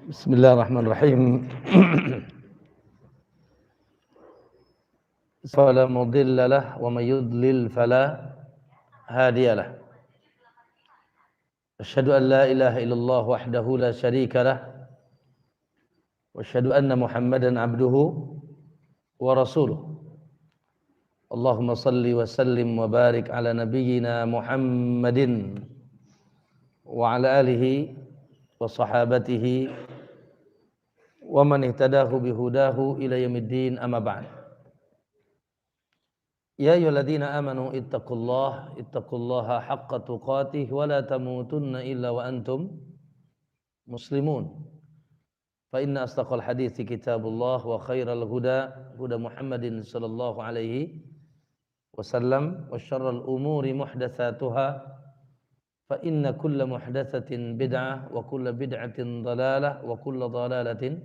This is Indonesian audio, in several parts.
Bismillahirrahmanirrahim. Fala mudilla lah wa may yudlil fala hadiyalah. Asyhadu an la ilaha illallah wahdahu la syarika lah wa asyhadu anna Muhammadan abduhu wa rasuluh. Allahumma salli wa sallim wa barik ala nabiyyina Muhammadin wa ala alihi wa sahabatihi wa man ihtadahu bihudahu ila yaumiddin, amma ba'd. Ya ayyuhalladzina amanu ittaqullaha haqqa tuqatih wa la tamutunna illa wa antum muslimun. Fa inna asdaqal hadithi kitabullah wa khairal huda Muhammadin sallallahu alaihi wasallam wa syarral umuri muhdatsatuha fa inna kulla muhdatsatin bid'ah wa kulla bid'atin dhalalah wa kulla dhalalatin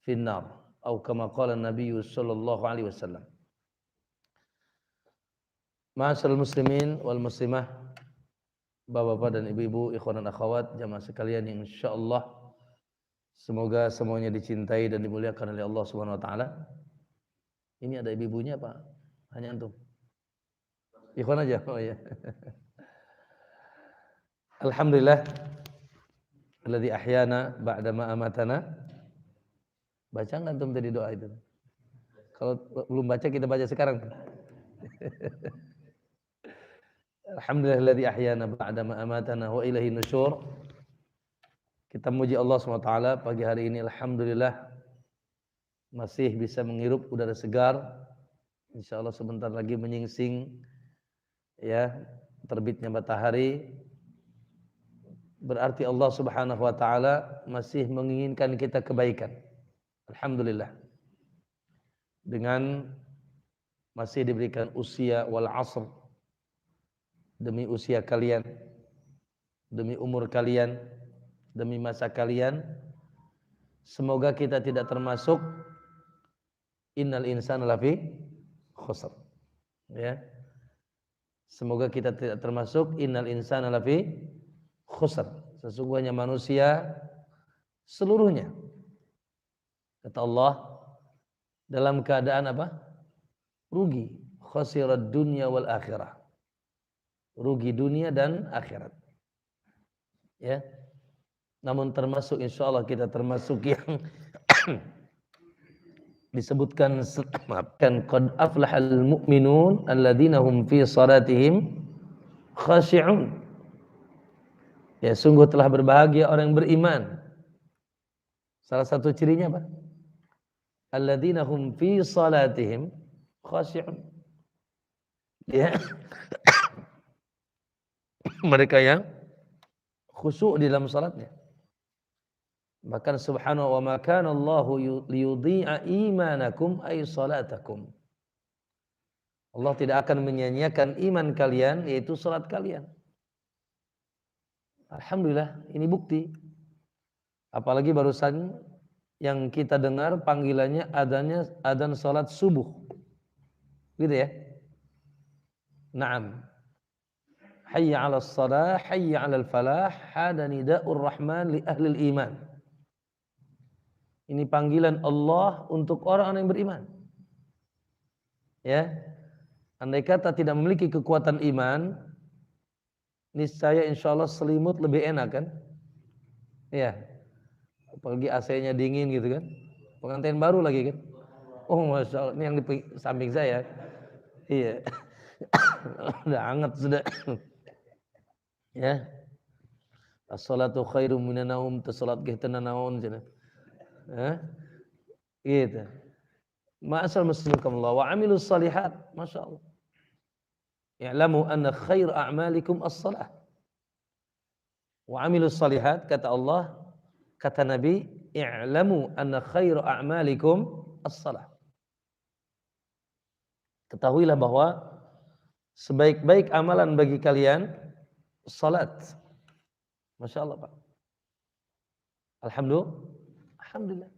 finnar, atau kama qala Nabi sallallahu alaihi wasallam. Ma'asyiral muslimin wal muslimah, bapak-bapak dan ibu-ibu, ikhwan dan akhwat, jamaah sekalian yang insyaallah semoga semuanya dicintai dan dimuliakan oleh Allah Subhanahu wa taala. Ini ada ibu-ibunya Pak? Hanya antum? Ikhwan aja. Oh ya. Alhamdulillah alladzi ahyana ba'da ma amatana. Baca enggak antum tadi doa itu? Kalau belum baca kita baca sekarang. Alhamdulillahilladzi ahyana ba'da ma amatana wa ilaihi nusyur. Kita memuji Allah SWT pagi hari ini, alhamdulillah masih bisa menghirup udara segar. Insyaallah sebentar lagi menyingsing ya terbitnya matahari. Berarti Allah Subhanahu wa taala masih menginginkan kita kebaikan. Alhamdulillah. Dengan masih diberikan usia wal asr, demi usia kalian, demi umur kalian, demi masa kalian, semoga kita tidak termasuk innal insana lafi khusr. Ya. Semoga kita tidak termasuk innal insana lafi khusr. Sesungguhnya manusia seluruhnya, kata Allah, dalam keadaan apa? Rugi. Khasirad dunya wal akhirah. Rugi dunia dan akhirat. Ya. Namun termasuk, insyaallah kita termasuk yang disebutkan kan qad aflahal mu'minun alladzina hum fi salatihim khashi'un. Ya, sungguh telah berbahagia orang yang beriman. Salah satu cirinya apa? Alladzina hum fi salatihim khashi'un. Ya. Mereka yang khusyuk di dalam salatnya. Bahkan subhanahu wa ma kana Allahu liyudhi'a imanakum ay salatakum. Allah tidak akan menyia-nyiakan iman kalian, yaitu salat kalian. Alhamdulillah, ini bukti. Apalagi barusan yang kita dengar panggilannya adzan salat subuh. Gitu ya. Naam. Hayya 'alas shalah, hayya 'alal falah, hada nida'ur rahman li ahlil iman. Ini panggilan Allah untuk orang-orang yang beriman. Ya. Andai kata tidak memiliki kekuatan iman, niscaya insyaallah selimut lebih enak kan? Ya. Apalagi AC-nya dingin gitu kan. Pengantin baru lagi kan. Oh, Masya Allah, ini yang di samping saya. Iya. Udah hangat sudah. Ya. As-salatu khairum minan naum, salat ge teu naon cenah. Gitu. Ma'asal muslimukumullah wa amilus salihat, masyaallah. Ya'lamu anna khair a'malikum as-salah. Wa amilus salihat, kata Allah, kata Nabi, i'lamu anna khair a'malikum as-salah. Ketahuilah bahwa sebaik-baik amalan bagi kalian salat. Masyaallah, Pak. Alhamdulillah.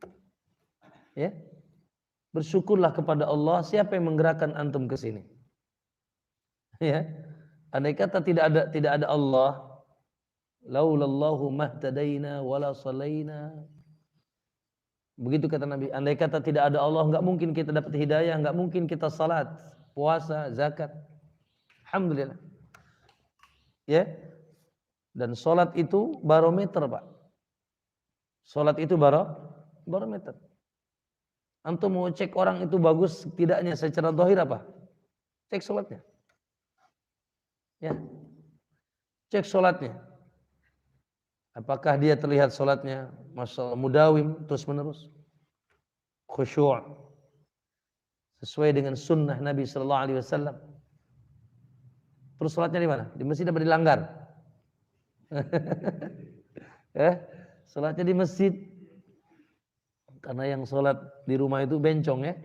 Ya. Bersyukurlah kepada Allah, siapa yang menggerakkan antum ke sini. Ya. Andai kata tidak ada Allah, laulallahu mahtadaina wala salaina. Begitu kata Nabi, andai kata tidak ada Allah, enggak mungkin kita dapat hidayah, enggak mungkin kita salat, puasa, zakat. Alhamdulillah. Ya. Dan salat itu barometer, Pak. Salat itu barometer. Antum mau cek orang itu bagus tidaknya secara zahir apa? Cek salatnya. Ya. Cek salatnya. Apakah dia terlihat salatnya masyaallah mudawim terus menerus, khusyuk, sesuai dengan sunnah Nabi sallallahu alaihi wasallam. Terus salatnya di mana? Di masjid apa dilanggar? Salatnya di masjid. Karena yang salat di rumah itu bencong ya.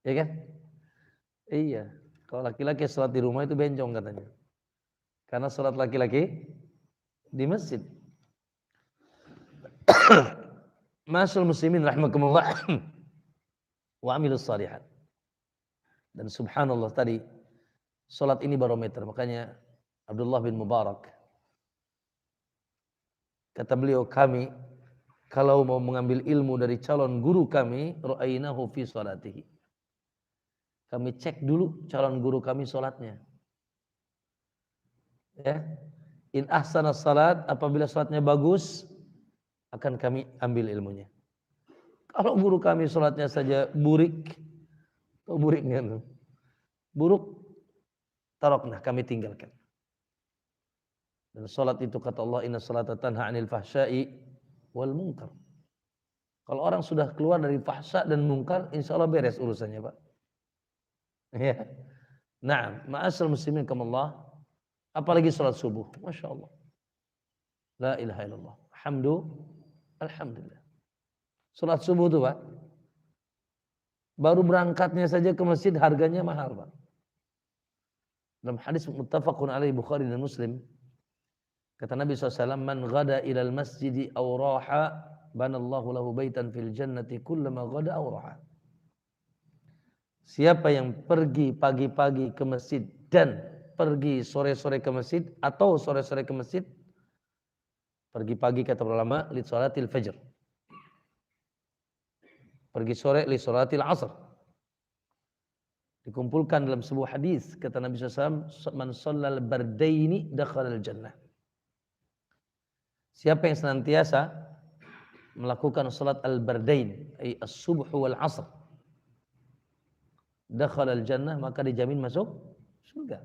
Ya kan? Iya. Kalau laki-laki salat di rumah itu bencong katanya. Karena salat laki-laki di masjid. Masyaallah muslimin rahimakumullah wa amilus shalihat. Dan subhanallah tadi salat ini barometer. Makanya Abdullah bin Mubarak kata beliau, kami kalau mau mengambil ilmu dari calon guru kami, ra'ainahu fi salatihi. Kami cek dulu calon guru kami salatnya. Ya. In ahsana salat, apabila salatnya bagus, akan kami ambil ilmunya. Kalau guru kami salatnya saja buruk, taroknah, kami tinggalkan. Dan salat itu kata Allah, inna salata tanha 'anil fahsya'i wal munkar. Kalau orang sudah keluar dari fahsya dan munkar, insyaallah beres urusannya, Pak. Ya. Nah, ma'asal muslimin kamallah. Apalagi salat subuh, Masya Allah. La ilaha illallah. Alhamdulillah. Salat subuh itu, Pak, baru berangkatnya saja ke masjid harganya mahal, Pak. Dalam hadis muttafaqun alaihi Bukhari dan Muslim, kata Nabi SAW, man ghada ilal masjidi aw raha, banallahu lahu baitan fil jannati kullama ghada aw raha. Siapa yang pergi pagi-pagi ke masjid dan pergi sore-sore ke masjid atau sore-sore ke masjid, pergi pagi kata ulama li sholatil fajr, pergi sore li sholatil asr. Dikumpulkan dalam sebuah hadis kata Nabi SAW, man shallal bardaini dakhalal jannah. Siapa yang senantiasa melakukan salat al-bardain, ay as-subh wal asr, dakhalal jannah, maka dijamin masuk surga.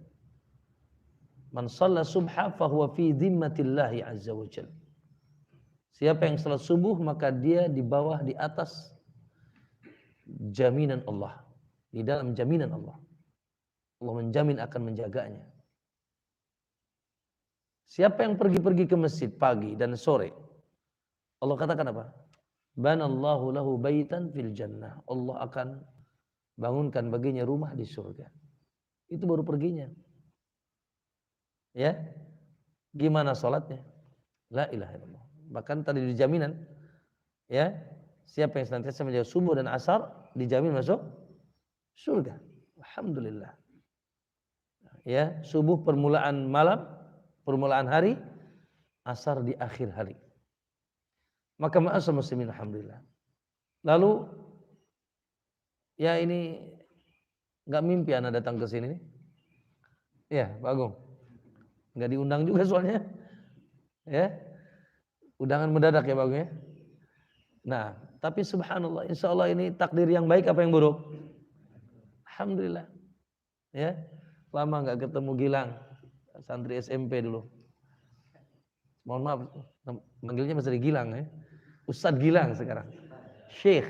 Man shalla subha fahuwa fi dhimmatillahi azza wa jalla. Siapa yang salat subuh maka dia di bawah, di atas jaminan Allah, di dalam jaminan Allah. Allah menjamin akan menjaganya. Siapa yang pergi-pergi ke masjid pagi dan sore, Allah katakan apa? Banallahu lahu baitan fil jannah. Allah akan bangunkan baginya rumah di surga. Itu baru perginya. Ya, gimana sholatnya? La ilaha illallah. Bahkan tadi di jaminan, ya, siapa yang senantiasa menjaga subuh dan asar dijamin masuk surga. Alhamdulillah. Ya, subuh permulaan malam, permulaan hari, asar di akhir hari. Maka ma'asal muslimin alhamdulillah. Lalu, ya ini nggak mimpi anak datang ke sini nih. Ya, Pak Agung. Nggak diundang juga soalnya. Ya. Undangan mendadak ya Pak Agung ya. Nah, tapi subhanallah, insya Allah ini takdir yang baik apa yang buruk? Alhamdulillah. Ya. Lama nggak ketemu Gilang, santri SMP dulu. Mohon maaf, manggilnya masih Gilang ya. Ustadz Gilang sekarang. Syekh.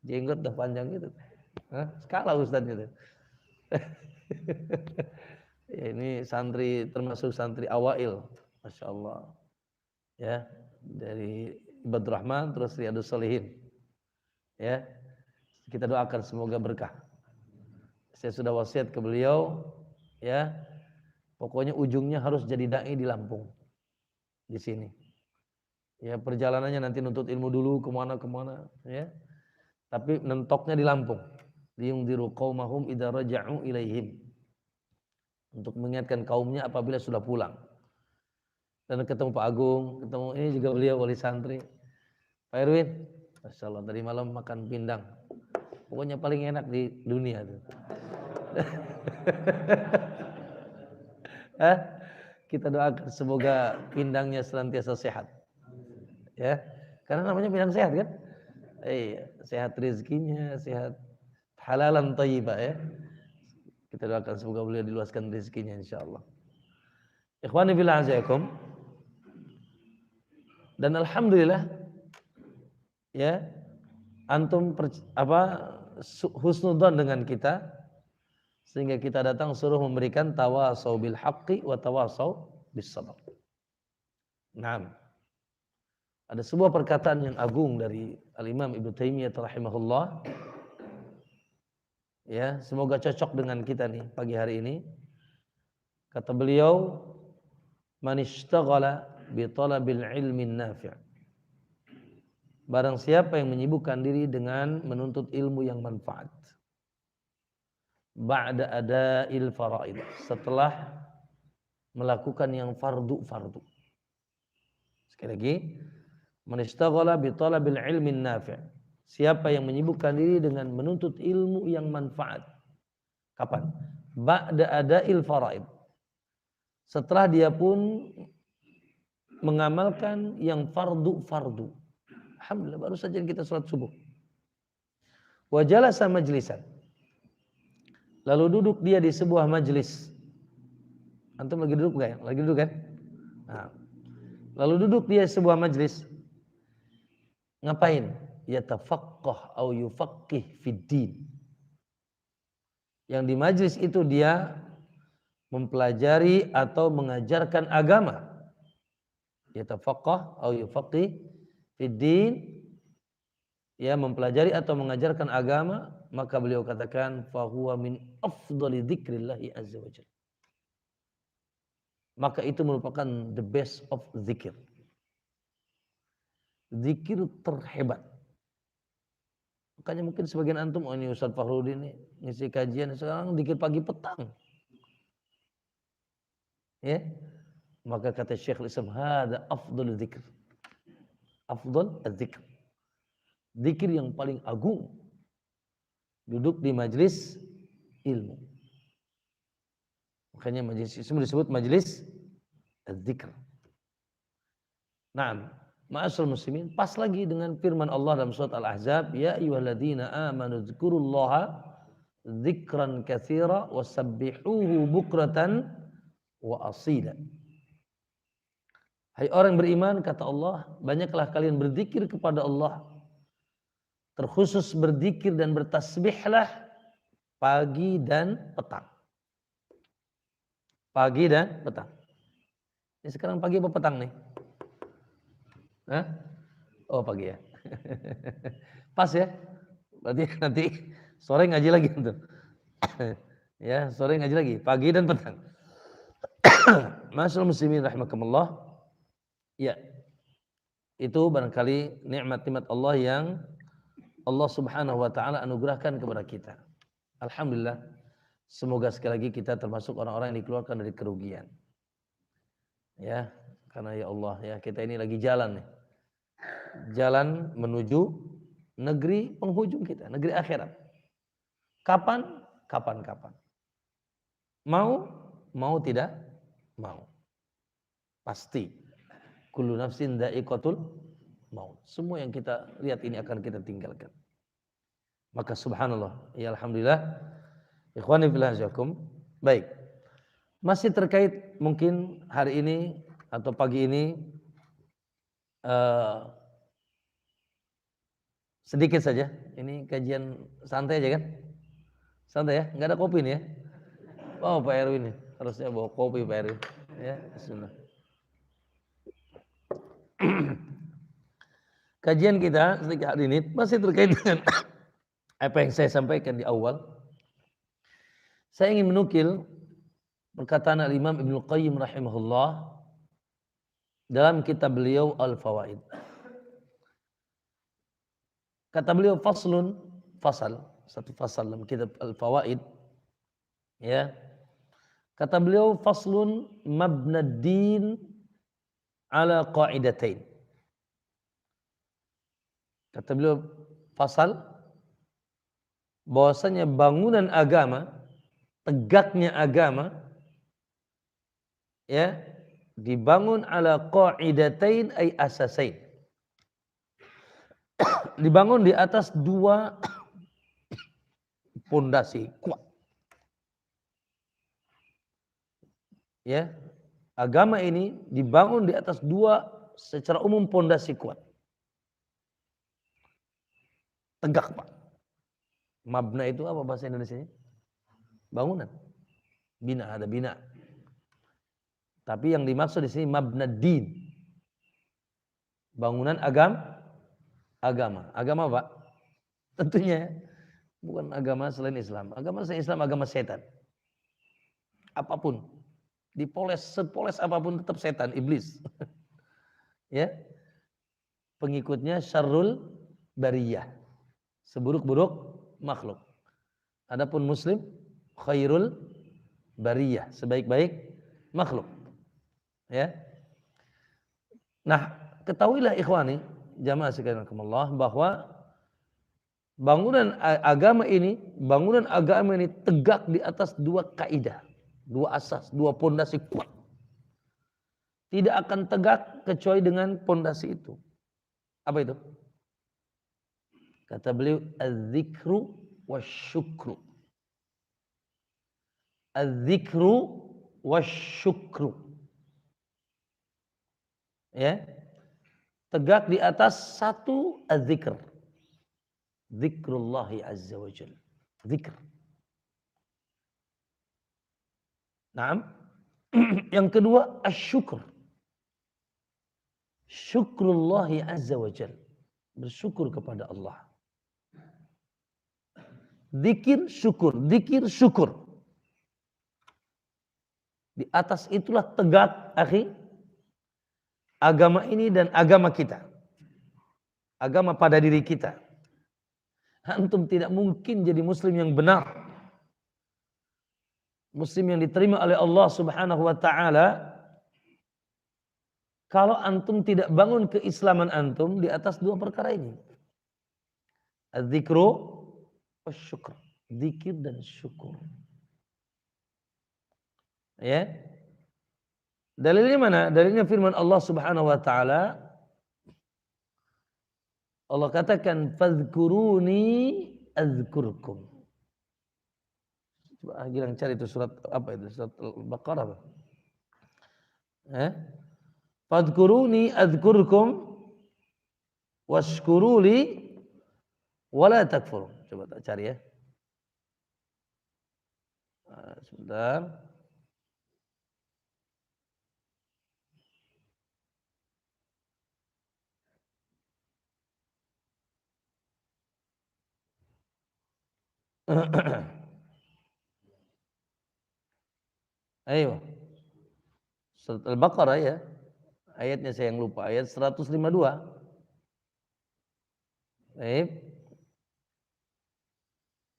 Jenggot udah panjang gitu. Skala ustadznya tuh. Ya, ini santri termasuk santri awail, Masya Allah. Ya, dari Ibadur Rahman terus Riyadus Shalihin. Ya, kita doakan semoga berkah. Saya sudah wasiat ke beliau, ya, pokoknya ujungnya harus jadi dai di Lampung, di sini. Ya, perjalanannya nanti nuntut ilmu dulu kemana-kemana, ya. Tapi nentoknya di Lampung. Liyundziru qaumahum idza raja'u ilaihim. Untuk mengingatkan kaumnya apabila sudah pulang. Dan ketemu Pak Agung, ketemu ini juga beliau wali santri. Pak Erwin, Masya Allah tadi malam makan pindang. Pokoknya paling enak di dunia tuh. Kita doakan semoga pindangnya senantiasa sehat. Ya, karena namanya pindang sehat kan? Sehat rezekinya, sehat halalan thayyibah ya. Kita doakan semoga beliau diluaskan rezekinya insyaallah. Ikhwani fillah azzakum. Dan alhamdulillah ya, antum husnudzon dengan kita sehingga kita datang suruh memberikan tawasau bil haqqi wa tawasau bis sabr. Naam. Ada sebuah perkataan yang agung dari Al-Imam Ibnu Taimiyah rahimahullah. Ya, semoga cocok dengan kita nih pagi hari ini. Kata beliau, "Man ishtaghala bi talabil ilmi nafi'." Barang siapa yang menyibukkan diri dengan menuntut ilmu yang manfaat. Ba'da ada'il faraid, setelah melakukan yang fardu-fardu. Sekali lagi, man ishtaghala bi talabil ilmi nafi'. Siapa yang menyibukkan diri dengan menuntut ilmu yang manfaat. Kapan? Ba'da ada'il faraid. Setelah dia pun mengamalkan yang fardu-fardu. Alhamdulillah baru saja kita sholat subuh. Wa jalasa majlisan. Lalu duduk dia di sebuah majlis. Antum lagi duduk enggak ya? Lagi duduk kan? Nah. Lalu duduk dia di sebuah majlis. Ngapain? Yatafaqqah au yufaqqih fid din. Yang di majlis itu dia mempelajari atau mengajarkan agama. Yatafaqqah au yufaqqih fid din. Ya, mempelajari atau mengajarkan agama, maka beliau katakan fahuwa min afdali dzikrillahi azza wajalla. Maka itu merupakan the best of zikir. Zikir terhebat. Makanya mungkin sebagian antum, oh ini Ustaz Fakhrudin nih ngisi kajian sekarang zikir pagi petang. Ya. Maka kata Syekhul Islam, hada afdal zikr. Afdal az-zikr. Zikir yang paling agung. Duduk di majlis ilmu. Makanya majlis itu disebut majlis az-zikr. Naam, ma'asyiral muslimin, pas lagi dengan firman Allah dalam surat Al-Ahzab, ya ayyuhalladzina amanu dzkurullaha dzikran katsira wasabbihuhu bukratan wa asila. Hai orang beriman, kata Allah, banyaklah kalian berzikir kepada Allah. Terkhusus berzikir dan bertasbihlah pagi dan petang. Pagi dan petang. Ini sekarang pagi apa petang nih? Hah? Oh pagi ya. Pas ya. Berarti nanti sore ngaji lagi tuh. Ya, sore ngaji lagi, pagi dan petang. Masyaallah muslimin rahimakumullah. Ya. Itu barangkali nikmat-nikmat Allah yang Allah Subhanahu wa taala anugerahkan kepada kita. Alhamdulillah. Semoga sekali lagi kita termasuk orang-orang yang dikeluarkan dari kerugian. Ya, karena ya Allah ya, kita ini lagi jalan nih. Jalan menuju negeri penghujung kita, negeri akhirat. Kapan? Kapan. Mau tidak? Mau. Pasti. Kullu nafsin dha'iqatul maut. Semua yang kita lihat ini akan kita tinggalkan. Maka subhanallah, ya alhamdulillah. Ikhwani fillah jazakum. Baik. Masih terkait mungkin hari ini atau pagi ini sedikit saja. Ini kajian santai aja kan? Santai ya, nggak ada kopi nih ya. Oh Pak Erwin nih, harusnya bawa kopi Pak Erwin. Ya, bismillah. Kajian kita sedikit hari ini masih terkait dengan apa yang saya sampaikan di awal. Saya ingin menukil perkataan Al-Imam Ibnu Qayyim rahimahullah dalam kitab beliau Al-Fawaid. Kata beliau satu fasal dalam kitab Al-Fawaid. Ya. Kata beliau faslun mabnad din ala qa'idatain. Kata beliau fasal bahwasanya bangunan agama, tegaknya agama ya dibangun ala qa'idatain ay asasain. Dibangun di atas dua pondasi kuat. Ya, agama ini dibangun di atas dua secara umum pondasi kuat. Tegak, Pak. Mabna itu apa bahasa Indonesianya? Bangunan. Bina, ada bina. Tapi yang dimaksud di sini mabna din. Bangunan agama. Agama, Pak? Tentunya bukan agama selain Islam. Agama selain Islam agama setan. Apapun. Dipoles, sepoles apapun tetap setan, iblis. Ya. Pengikutnya syarrul bariyah. Seburuk-buruk makhluk. Adapun muslim khairul bariyah, sebaik-baik makhluk. Ya. Nah, ketahuilah ikhwani, jamaah sekalian rahimakumullah, bahwa bangunan agama ini tegak di atas dua kaidah, dua asas, dua pondasi kuat. Tidak akan tegak kecuali dengan pondasi itu. Apa itu? Kata beliau, az-zikru wasyukru. Az-zikru wasyukru. Ya. Tegak di atas satu az-zikr. Zikrullahi azza wa jalla. Zikr. Naam. Yang kedua asyukur. Syukrullahi azza wa jalla. Bersyukur kepada Allah. Zikir syukur. Di atas itulah tegak, akhi, agama ini dan agama kita. Agama pada diri kita. Antum tidak mungkin jadi muslim yang benar. Muslim yang diterima oleh Allah Subhanahu wa taala kalau antum tidak bangun keislaman antum di atas dua perkara ini. Az-zikru wasyukur. Zikir dan syukur. Ya. Dalilnya mana? Dalilnya firman Allah Subhanahu wa taala. Allah katakan fadhkuruni azkurkum. Coba Gilang cari itu surat apa itu? Surat Al-Baqarah. Fadhkuruni azkurkum washkuruli wala takfurun. Coba tak cari ya. Sebentar. Ayo. Surat Al-Baqarah ya. Ayatnya saya yang lupa. Ayat 152. Baik.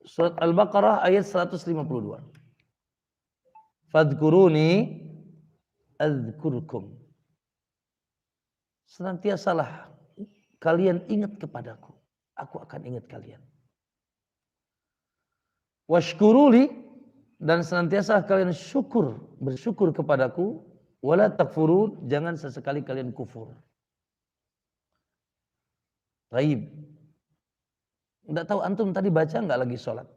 Surat Al-Baqarah ayat 152. Fadhkuruni azkurkum. Senantiasalah kalian ingat kepadaku. Aku akan ingat kalian. Washkuruli, dan senantiasa kalian bersyukur kepadaku. Wala takfurun, jangan sesekali kalian kufur. Baik. Enggak tahu antum tadi baca enggak lagi sholat?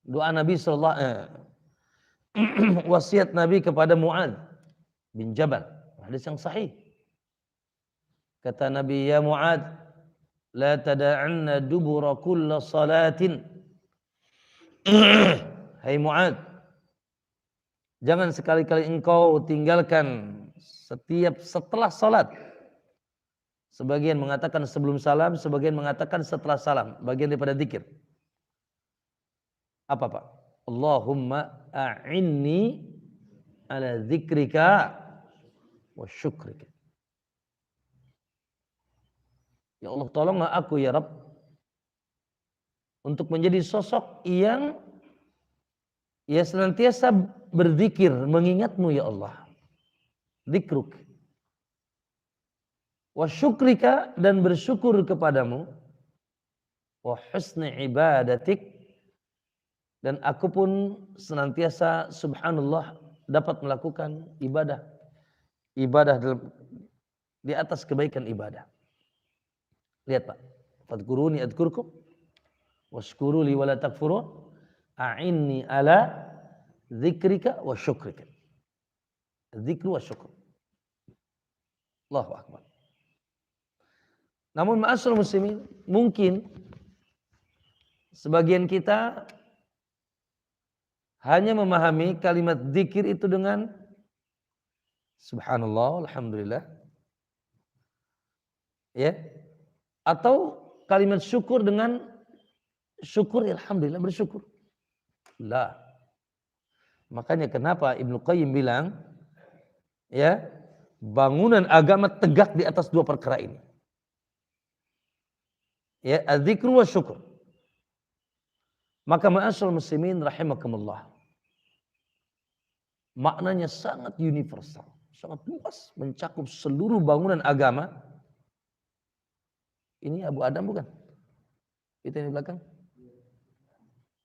Doa Nabi wasiat Nabi kepada Mu'adz bin Jabal, hadis yang sahih. Kata Nabi, ya Mu'adz, la tada'anna dubura kulla salatin. Hai Mu'adz, jangan sekali-kali engkau tinggalkan setelah salat. Sebagian mengatakan sebelum salam, sebagian mengatakan setelah salam, bagian daripada zikir. Apa Pak? Allahumma a'inni ala dzikrika wa syukrika. Ya Allah, tolonglah aku ya Rabb untuk menjadi sosok yang senantiasa berzikir, mengingatmu ya Allah. Dzikruk. Wa syukrika, dan bersyukur kepadamu. Wa husni ibadatik, dan aku pun senantiasa subhanallah dapat melakukan ibadah di atas kebaikan ibadah. Lihat Pak, fadkuruni adkurkum washkuru li wala takfurun a'inni ala dzikrika wa syukrika. Dzikru wa syukur. Allahu akbar. Namun ma'asyiral muslimin, mungkin sebagian kita hanya memahami kalimat dzikir itu dengan subhanallah, alhamdulillah. Ya. Atau kalimat syukur dengan syukur, alhamdulillah, bersyukur. La. Makanya kenapa Ibnu Qayyim bilang, ya, bangunan agama tegak di atas dua perkara ini. Ya, adzikru wa syukur. Maka ma'asyiral muslimin rahimakumullah, maknanya sangat universal, sangat luas, mencakup seluruh bangunan agama. Ini Abu Adam bukan? Itu yang di belakang?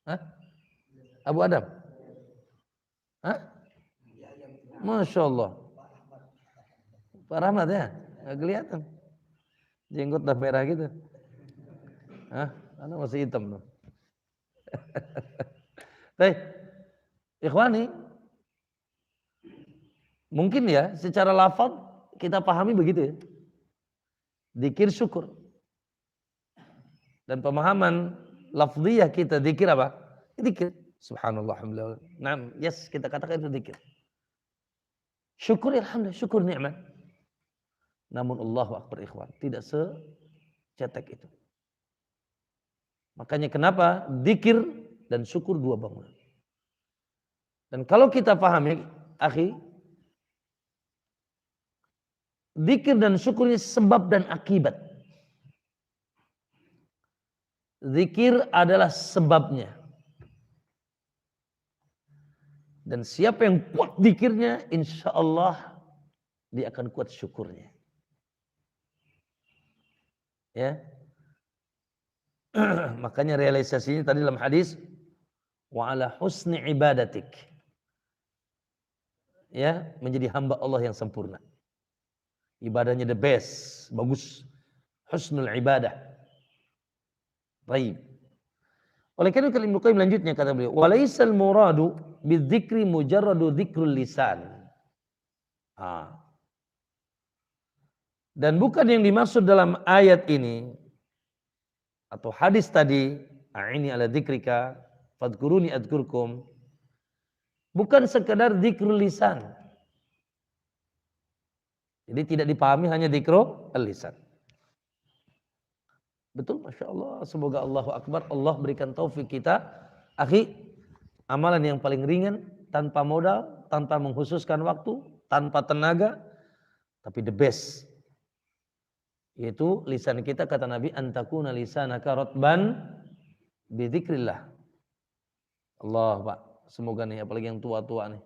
Hah? Abu Adam? Hah? Masya Allah. Pak Rahmat ya? Nggak kelihatan. Jenggot dah merah gitu. Hah? Karena masih hitam tuh. Baik. Ikhwani, mungkin ya secara lafaz kita pahami begitu ya. Dzikir syukur. Dan pemahaman lafziyah kita dzikir apa? Dzikir. Subhanallah, alhamdulillah. Nah, yes, kita katakan itu dzikir. Syukur, alhamdulillah, syukur nikmat. Namun Allahu akbar ikhwan, tidak secetek itu. Makanya kenapa dzikir dan syukur dua bangunan. Dan kalau kita pahami, akhi, dzikir dan syukurnya sebab dan akibat. Zikir adalah sebabnya. Dan siapa yang kuat zikirnya, insya Allah dia akan kuat syukurnya. Ya. Makanya realisasinya tadi dalam hadis, wa ala husni ibadatik. Ya, menjadi hamba Allah yang sempurna. Ibadahnya the best, bagus. Husnul ibadah. Baik. Oleh karena itu Ibnu Qayyim lanjutnya kata beliau, walaisal muradu bidzikri mujarradu dzikrul lisan. Dan bukan yang dimaksud dalam ayat ini atau hadis tadi, a'ini ala dzikrika fadhkuruni adzkurkum, bukan sekedar dzikrul lisan. Jadi tidak dipahami hanya dzikrul lisan. Betul, Masya Allah. Semoga Allahu Akbar, Allah berikan taufik kita. Akhi, amalan yang paling ringan, tanpa modal, tanpa mengkhususkan waktu, tanpa tenaga, tapi the best. Yaitu lisan kita, kata Nabi, antakuna lisanaka rotban bidzikrillah. Allah Pak, semoga nih, apalagi yang tua-tua nih.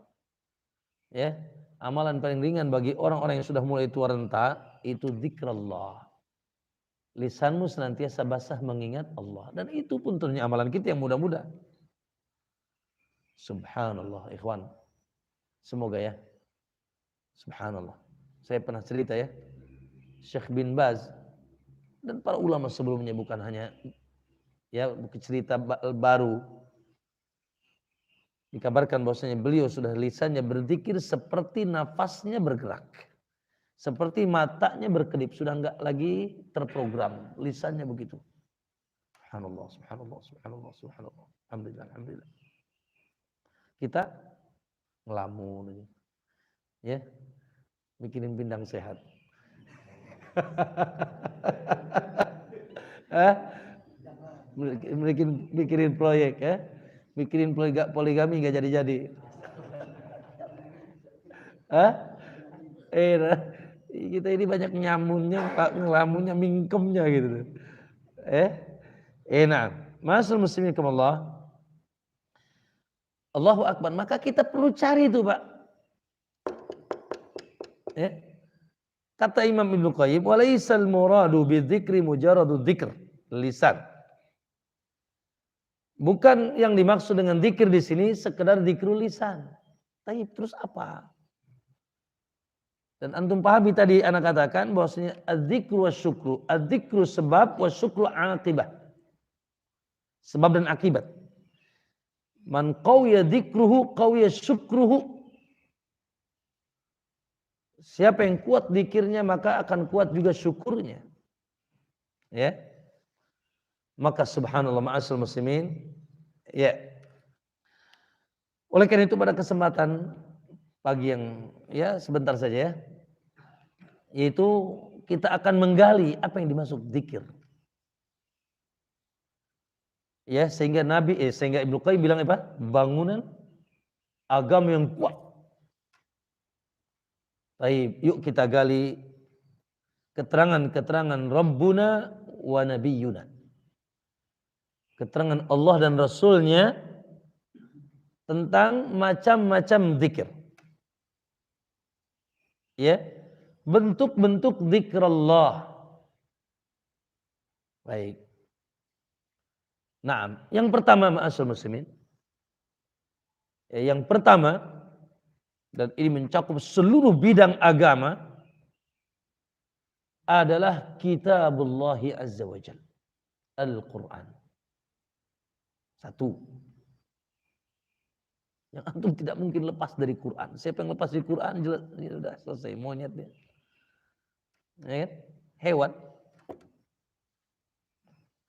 Ya, amalan paling ringan bagi orang-orang yang sudah mulai tua renta, itu dzikrullah. Lisanmu senantiasa basah mengingat Allah. Dan itu pun tentunya amalan kita yang mudah-mudah. Subhanallah, ikhwan. Semoga ya. Subhanallah. Saya pernah cerita ya. Syekh bin Baz dan para ulama sebelumnya, bukan hanya ya cerita baru. Dikabarkan bahwasanya beliau sudah lisannya berzikir seperti nafasnya bergerak. Seperti matanya berkedip, sudah enggak lagi terprogram, lisannya begitu. Subhanallah, subhanallah, subhanallah, subhanallah. Alhamdulillah, alhamdulillah. Kita ngelamun, ya, mikirin pindang sehat. Mikirin proyek, ya, mikirin poligami nggak jadi-jadi. Kita ini banyak nyamunnya, ngelamunnya, mingkemnya gitu. Nah, ma'asyiral muslimin Allah. Allahu Akbar. Maka kita perlu cari itu, Pak. Ya. Kata Imam Ibnu Qayyim, walaisal muradu bidzikri mujarradu dzikr lisan. Bukan yang dimaksud dengan dzikir di sini sekedar dzikrul lisan. Tapi terus apa? Dan antum pahami tadi anak katakan bahwasanya adzikru wasyukru, adzikru sebab wasyukru akibah. Sebab dan akibat. Man qawiya dzikruhu qawiya syukruhu. Siapa yang kuat dzikirnya maka akan kuat juga syukurnya. Ya. Maka subhanallah ma'asyiral muslimin. Ya. Oleh karena itu pada kesempatan pagi yang ya sebentar saja ya. Yaitu kita akan menggali apa yang dimaksud dzikir. Ya, sehingga Ibnu Qayyim bilang apa? Bangunan agama yang kuat. Baik, yuk kita gali keterangan-keterangan Rabbuna wa Nabiyyuna. Keterangan Allah dan Rasulnya tentang macam-macam zikir. Ya, bentuk-bentuk zikr Allah. Baik. Nah, yang pertama ma'asyiral muslimin. Yang pertama dan ini mencakup seluruh bidang agama adalah kitabullahi azza wa jalla, Al-Quran. Satu. Yang antum tidak mungkin lepas dari Quran. Siapa yang lepas dari Quran jelas ya sudah selesai monyet dia. Ya kan? Hewan.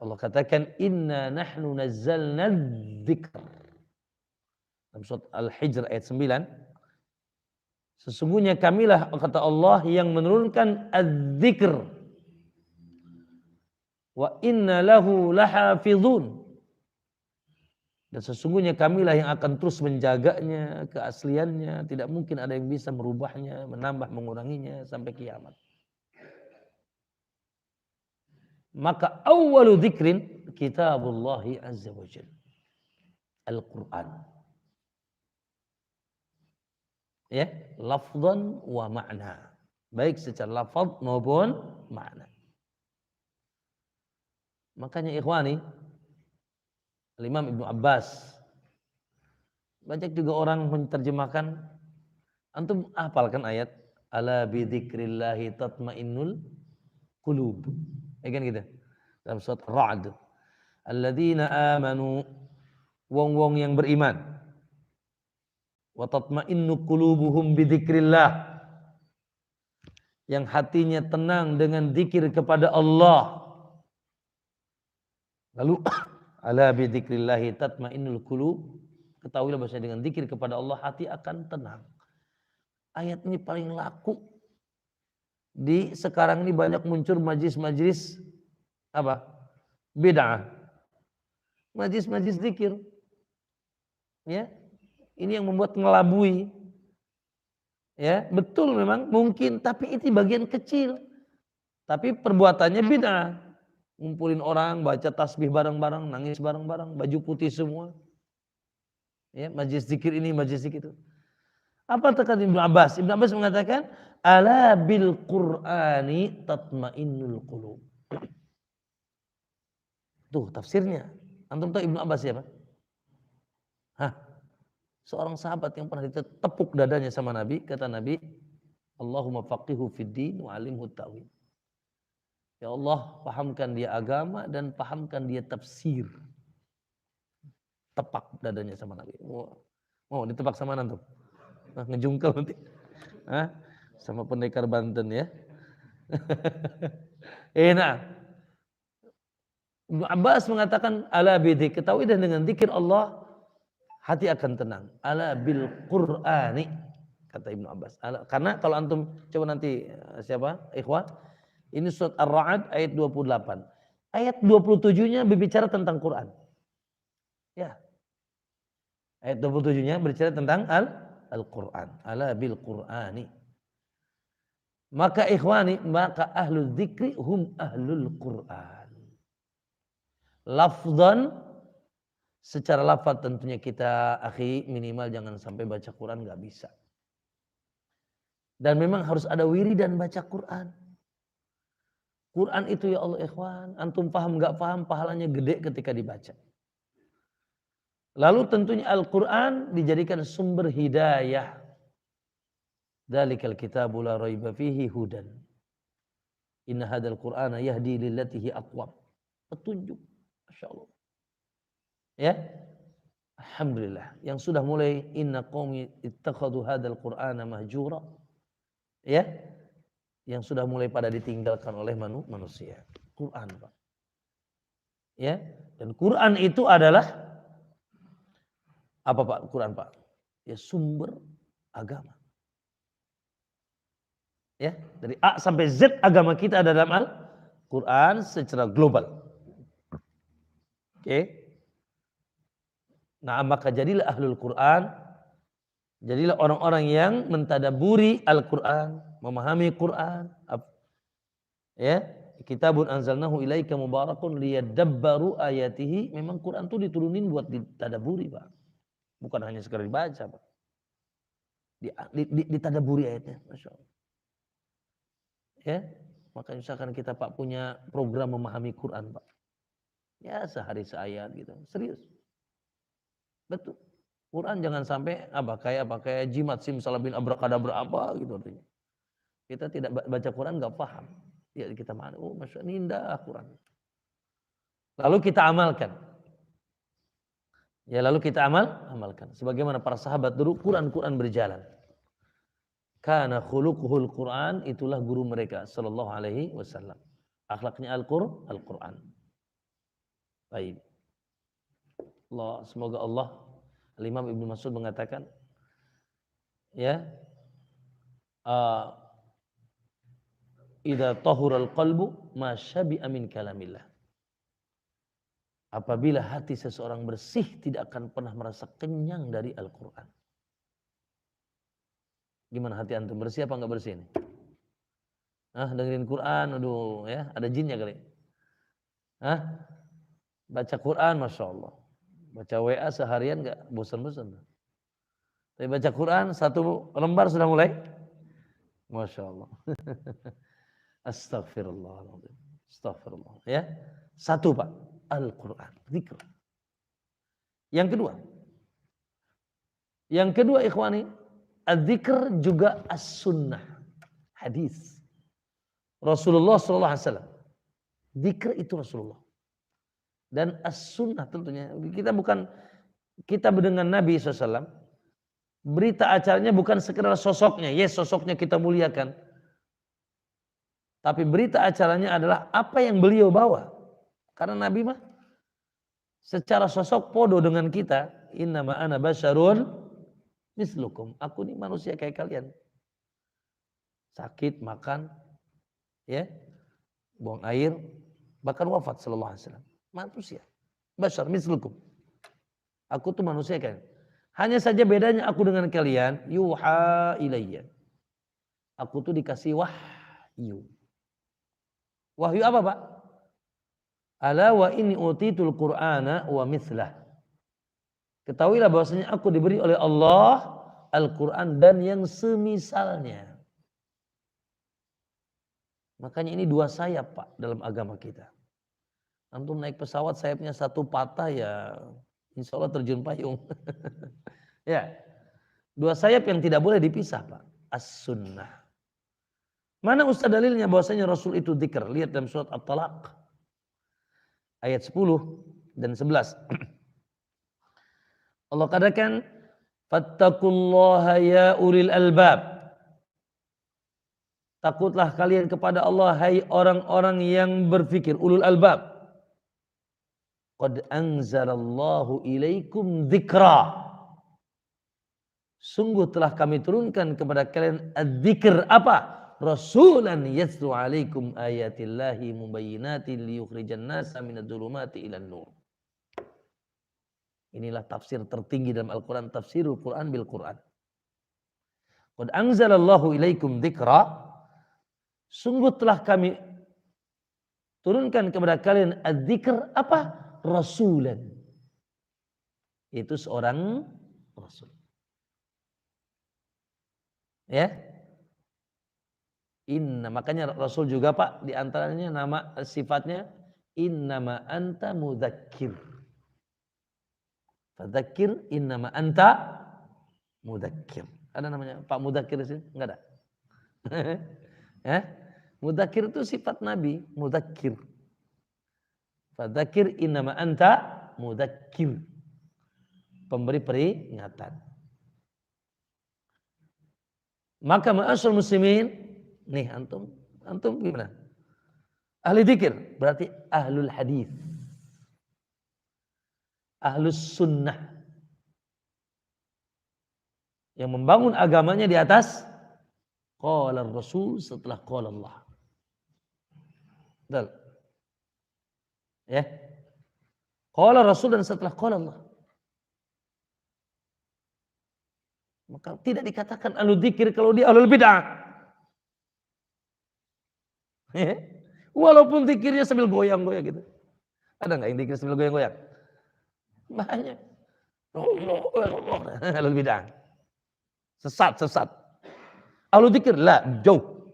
Allah katakan inna nahnu nazzalna dzikr. Dalam surat Al-Hijr ayat 9. Sesungguhnya kamilah kata Allah yang menurunkan az-zikr. Wa inna lahu lahafizun. Dan sesungguhnya kamilah yang akan terus menjaganya, keasliannya, tidak mungkin ada yang bisa merubahnya, menambah, menguranginya sampai kiamat. Maka awwalu dzikrin kitabullahi azza wa jalla, Al-Quran. Ya, lafzan wa ma'na. Baik secara lafaz maupun makna. Makanya ikhwani, Imam Ibnu Abbas, banyak juga orang menerjemahkan, antum hafalkan ayat ala bidzikrillahi tatmainnul qulub. Ya kan gitu. Dalam surat Ar-Ra'd. Alladzina amanu, wong-wong yang beriman. Wa tatmainnu qulubuhum bidzikrillah. Yang hatinya tenang dengan zikir kepada Allah. Lalu ala bidzikrillahi tatmainnul qulub. Ketahuilah bahwa dengan zikir kepada Allah hati akan tenang. Ayat ini paling laku. Di sekarang ini banyak muncul majlis-majlis apa? Bid'ah. Majlis-majlis zikir. Ya. Ini yang membuat ngelabui. Ya, betul memang mungkin, tapi itu bagian kecil. Tapi perbuatannya bid'ah. Ngumpulin orang, baca tasbih bareng-bareng, nangis bareng-bareng, baju putih semua. Ya, majlis zikir ini, majlis zikir itu. Apa kata Ibnu Abbas? Ibnu Abbas mengatakan, ala bil Qur'ani tatmainnul qulub. Tuh tafsirnya. Antum tahu Ibnu Abbas siapa? Hah? Seorang sahabat yang pernah ditepuk dadanya sama Nabi, kata Nabi, Allahumma faqihu fid din wa alimhu ta'wil. Ya Allah, pahamkan dia agama dan pahamkan dia tafsir. Tepak dadanya sama Nabi. Mau ditepak sama antum? Nah, ngejungkel nanti. Hah? Sama pendekar Banten ya. Nah. Ibnu Abbas mengatakan ala bidik, ketahui dan dengan zikir Allah hati akan tenang. Ala bil Qur'ani, kata Ibnu Abbas. Karena kalau antum coba nanti siapa? Ikhwah, ini surat Ar-Ra'd ayat 28. Ayat 27-nya berbicara tentang Quran. Ya. Ayat 27-nya berbicara tentang Al-Quran. Ala bil Qur'ani. Maka ikhwani, maka ahlul dzikri hum ahlul Quran. Lafzan, secara lafaz tentunya kita akhi minimal jangan sampai baca Quran, nggak bisa. Dan memang harus ada wiridan baca Quran. Quran itu ya Allah ikhwan, antum paham gak paham pahalanya gede ketika dibaca. Lalu tentunya Al-Quran dijadikan sumber hidayah. Dzalikal kitabu la raiba fihi hudan. Inna hadzal Qur'ana yahdi lillati hi aqwam. Petunjuk. Masya Allah. Ya. Alhamdulillah. Yang sudah mulai inna qaumi ittakhadhu hadzal Qur'ana mahjura. Ya. Yang sudah mulai pada ditinggalkan oleh manusia. Quran, Pak. Ya. Dan Quran itu adalah apa Pak? Quran, Pak? Ya sumber agama. Ya, dari A sampai Z agama kita ada dalam Al-Quran secara global. Oke. Nah, maka jadilah ahlul Quran, jadilah orang-orang yang mentadaburi Al-Quran, memahami Quran. Ya, kitabun anzalnahu ilaika mubarakun liyadabbaru ayatihi. Memang Quran itu diturunin buat ditadaburi, Pak. Bukan hanya sekadar dibaca, Pak. Ditadaburi ayatnya, Masya Allah. Ya, maka misalkan kita Pak punya program memahami Quran, Pak. Ya sehari seayat gitu, serius. Betul. Quran jangan sampai kayak jimat simsalabin abrakadabra apa gitu artinya. Kita tidak baca Quran nggak paham. Ya kita mana? Oh masya Allah, indah Quran. Lalu kita amalkan. Ya lalu kita amalkan. Sebagaimana para sahabat dulu Quran berjalan. Kana khuluquhul Quran, itulah guru mereka sallallahu alaihi wasallam. Akhlaknya Al-Quran. Baik. Semoga Allah, Imam Ibnu Mas'ud mengatakan, ya, idza tahural qalbu ma syabi'a min kalamillah. Apabila hati seseorang bersih, tidak akan pernah merasa kenyang dari Al-Quran. Gimana hati antum, bersih apa enggak bersih ini? Dengerin Quran, aduh ya, ada jinnya kali. Baca Quran, Masya Allah. Baca WA seharian enggak bosan-bosan. Tapi baca Quran, satu lembar sudah mulai. Masya Allah. Astagfirullahaladzim. Astagfirullah. Ya. Satu Pak, Al-Quran, zikr. Yang kedua ikhwani, az-zikr juga as-sunnah, hadis. Rasulullah SAW. Zikr itu Rasulullah. Dan as-sunnah tentunya. Kita dengan Nabi SAW. Berita acaranya bukan sekedar sosoknya. Yes, sosoknya kita muliakan. Tapi berita acaranya adalah apa yang beliau bawa. Karena Nabi mah secara sosok podo dengan kita. Innama ana basyarun mislukum. Aku ini manusia kayak kalian. Sakit, makan, ya, buang air, bahkan wafat sallallahu alaihi wasallam. Manusia. Basyar mislukum. Aku tuh manusia kan. Hanya saja bedanya aku dengan kalian, yuha ilayya. Aku tuh dikasih wahyu. Wahyu apa, Pak? Ala wa inni utitul Qur'ana wa mithlah. Ketahuilah bahwasanya aku diberi oleh Allah Al-Qur'an dan yang semisalnya. Makanya ini dua sayap, Pak, dalam agama kita. Antum naik pesawat sayapnya satu patah ya insya Allah terjun payung. Ya, dua sayap yang tidak boleh dipisah, Pak. As-sunnah. Mana ustaz dalilnya bahwasanya Rasul itu dzikir? Lihat dalam surat At-Talaq ayat 10 dan 11. Allah katakan, fattaqullaha ya ulil albab. Takutlah kalian kepada Allah hai orang-orang yang berfikir, ulul albab. Qad anzalallahu ilaikum dzikra. Sungguh telah kami turunkan kepada kalian adzikr apa? Rasulan yatlu alaikum ayatillahi mubayyinatin liyukhrijan nasa minadh-dhulumati ilan nur. Inilah tafsir tertinggi dalam Al-Quran, tafsirul Quran bil Quran. Qad anzalallahu ilaikum dzikra. Sungguh telah kami turunkan kepada kalian adzikr apa? Rasulan. Itu seorang rasul. Ya. Makanya Rasul juga Pak di antaranya nama sifatnya innama anta mudzakir. Fadzakir innama anta mudzakir. Ada namanya Pak Mudzakir di sini? Enggak ada. Ya? Mudzakir itu sifat Nabi, mudzakir. Fadzakir innama anta mudzakir. Pemberi peringatan. Maka ma'asyarul muslimin, nih antum gimana? Ahli dzikir berarti ahlul hadis. Ahlus sunnah. Yang membangun agamanya di atas qala Rasul setelah qala Allah. Betul. Ya. Qala Rasul dan setelah qala Allah. Maka tidak dikatakan ahlul dzikir kalau dia ahlul bid'ah. Walaupun zikirnya sambil goyang-goyang gitu. Ada nggak yang zikir sambil goyang-goyang? Banyak. Ahlul bid'ah. Sesat. Ahlul dzikir lah jauh.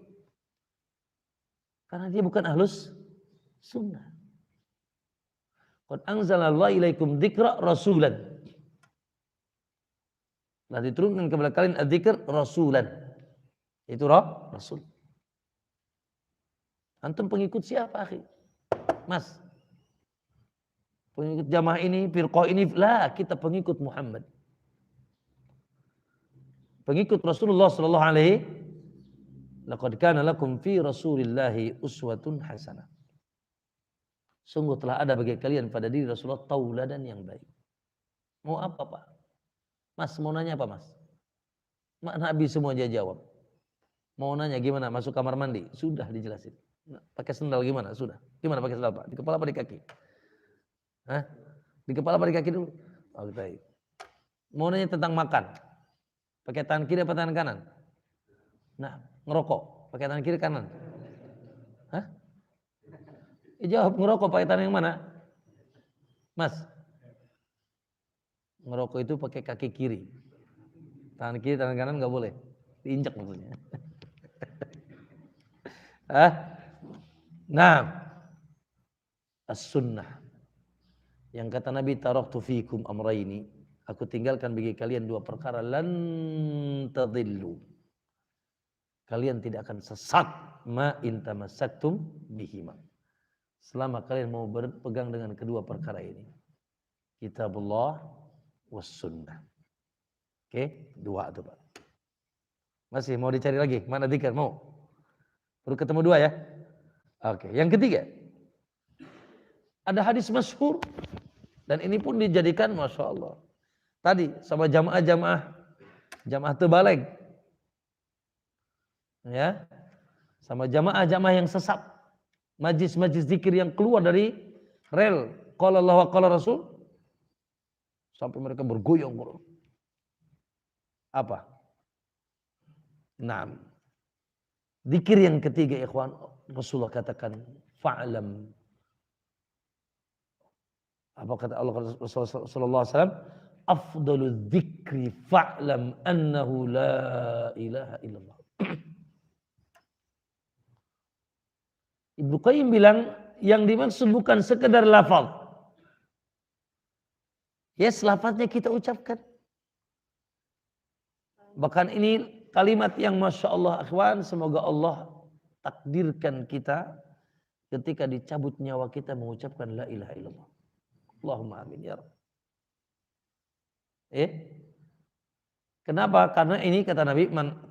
Karena dia bukan ahlus sunnah. Qad anzalallahu ilaikum dzikra rasulan. Nah diturunkan kepada kalian adzikr rasulan. Itu rasul. Antum pengikut siapa, akhi? Mas. Pengikut jamaah ini, firqah ini, lah kita pengikut Muhammad. Pengikut Rasulullah sallallahu alaihi laqad kana lakum fi Rasulillahi uswatun hasanah. Sungguh telah ada bagi kalian pada diri Rasulullah tauladan yang baik. Mau apa, Pak? Mas, mau nanya apa, Mas? Nabi semua dia jawab. Mau nanya gimana masuk kamar mandi? Sudah dijelasin. Pakai sendal gimana? Sudah. Gimana pakai sendal, Pak? Di kepala apa di kaki? Hah? Di kepala apa di kaki dulu? Oh, baik. Mau nanya tentang makan. Pakai tangan kiri apa tangan kanan? Nah, ngerokok. Pakai tangan kiri kanan? Hah? Jawab, ngerokok pakai tangan yang mana? Mas. Ngerokok itu pakai kaki kiri. Tangan kiri, tangan kanan nggak boleh. Diinjak maksudnya. Nah, as-sunnah. Yang kata Nabi taraktu fikum amraini, aku tinggalkan bagi kalian dua perkara lan tadillu. Kalian tidak akan sesat ma in tamassaktum bihima. Selama kalian mau berpegang dengan kedua perkara ini. Kitabullah was sunnah. Oke, dua itu, Pak. Masih mau dicari lagi? Mana dzikir? Mau? Baru ketemu dua ya? Oke, yang ketiga. Ada hadis masyhur dan ini pun dijadikan Masya Allah. Tadi sama jamaah terbalik. Ya. Sama jamaah yang sesat. Majlis-majlis zikir yang keluar dari rel qala Allah wa qala Rasul sampai mereka bergoyang. Apa? Naam. Zikir yang ketiga ikhwan, Rasulullah katakan fa'lam. Apa kata Allah Rasulullah sallallahu alaihi wasallam? Afdalul dzikri fa'lam annahu la ilaha illallah. Ibnu Qayyim bilang yang dimaksud bukan sekedar lafaz. Yes, lafaznya kita ucapkan. Bahkan ini kalimat yang Masya Allah akhwan, semoga Allah takdirkan kita ketika dicabut nyawa kita mengucapkan la ilaha illallah. Allahumma amin ya Rabb. Kenapa? Karena ini kata Nabi man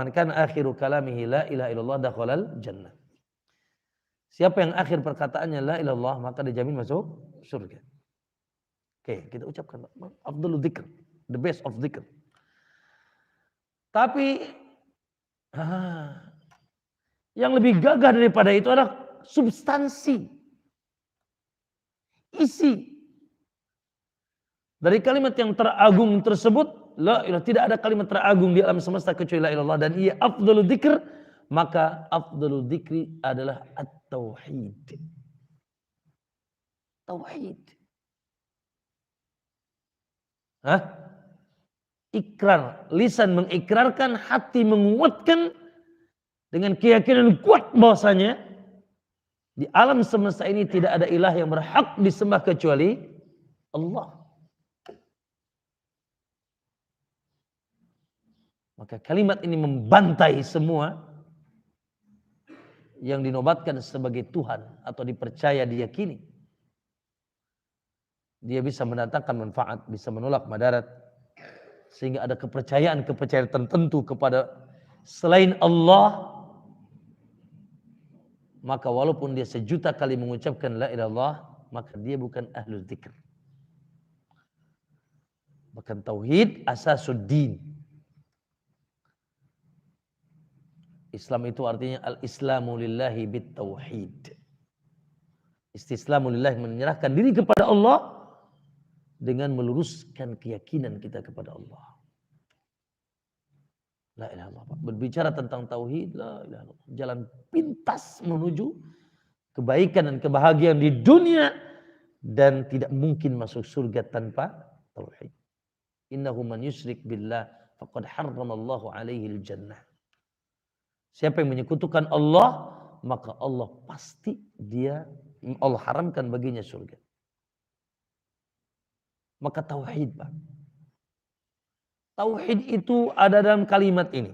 kana akhiru kalamihi la ilaha illallah dakhalal jannah. Siapa yang akhir perkataannya la ilaha illallah maka dijamin masuk surga. Oke, kita ucapkan afdhalul dzikr, the best of dzikr. Tapi yang lebih gagah daripada itu adalah substansi, isi dari kalimat yang teragung tersebut. La ilaha, tidak ada kalimat teragung di alam semesta kecuali la ilallah, dan ia afdhalul dzikr, maka afdhalul dzikri adalah at-tauhid. Tauhid. Ikrar, lisan mengikrarkan, hati menguatkan dengan keyakinan kuat bahwasanya di alam semesta ini tidak ada ilah yang berhak disembah kecuali Allah. Maka kalimat ini membantai semua yang dinobatkan sebagai Tuhan atau dipercaya diyakini. Dia bisa mendatangkan manfaat, bisa menolak madarat. Sehingga ada kepercayaan tertentu kepada selain Allah. Maka walaupun dia 1.000.000 kali mengucapkan la ilaha illallah, maka dia bukan ahlul dzikr. Bahkan tauhid asasuddin. Islam itu artinya al-islamu lillahi bit tauhid. Istislamu lillahi, menyerahkan diri kepada Allah dengan meluruskan keyakinan kita kepada Allah. La ilaha illallah. Berbicara tentang tauhid, la ilaha illallah. Jalan pintas menuju kebaikan dan kebahagiaan di dunia, dan tidak mungkin masuk surga tanpa tauhid. Innahu man yusyrik billah faqad harramallahu alaihi al-jannah. Siapa yang menyekutukan Allah, maka Allah Allah haramkan baginya surga. Maka tauhid, Pak. Tauhid itu ada dalam kalimat ini.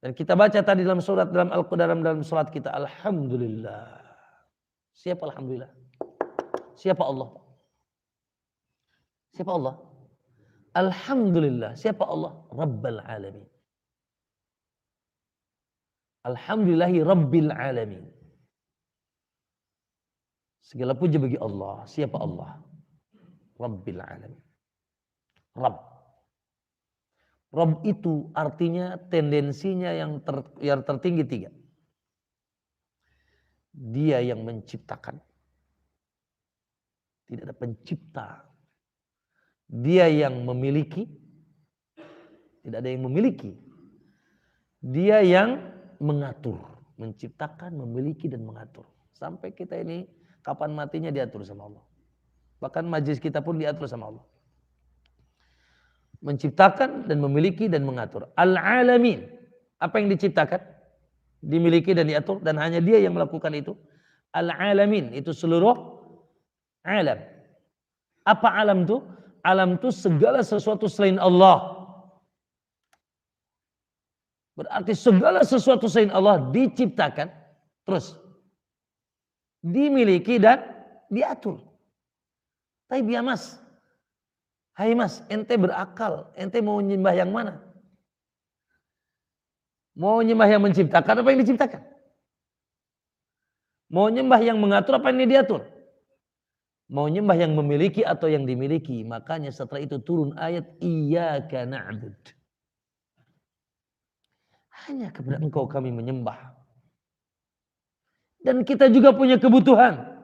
Dan kita baca tadi dalam surat kita, alhamdulillah. Siapa alhamdulillah? Siapa Allah? Siapa Allah? Alhamdulillah. Siapa Allah? Rabbal alamin. Alhamdulillahi Rabbil Alamin. Segala puji bagi Allah. Siapa Allah? Rabbil Alamin. Rabb. Rabb itu artinya tendensinya yang tertinggi 3. Dia yang menciptakan. Tidak ada pencipta. Dia yang memiliki. Tidak ada yang memiliki. Dia yang mengatur, menciptakan, memiliki dan mengatur. Sampai kita ini kapan matinya diatur sama Allah. Bahkan majlis kita pun diatur sama Allah. Menciptakan dan memiliki dan mengatur. Al-alamin. Apa yang diciptakan, dimiliki dan diatur, dan hanya dia yang melakukan itu. Al-alamin itu seluruh alam. Apa alam itu? Alam itu segala sesuatu selain Allah. Berarti segala sesuatu selain Allah diciptakan, terus dimiliki dan diatur. Tapi ya mas, hai mas, ente berakal, ente mau nyembah yang mana? Mau nyembah yang menciptakan apa yang diciptakan? Mau nyembah yang mengatur apa yang diatur? Mau nyembah yang memiliki atau yang dimiliki? Makanya setelah itu turun ayat iyyaka na'bud. Hanya kepada engkau kami menyembah. Dan kita juga punya kebutuhan.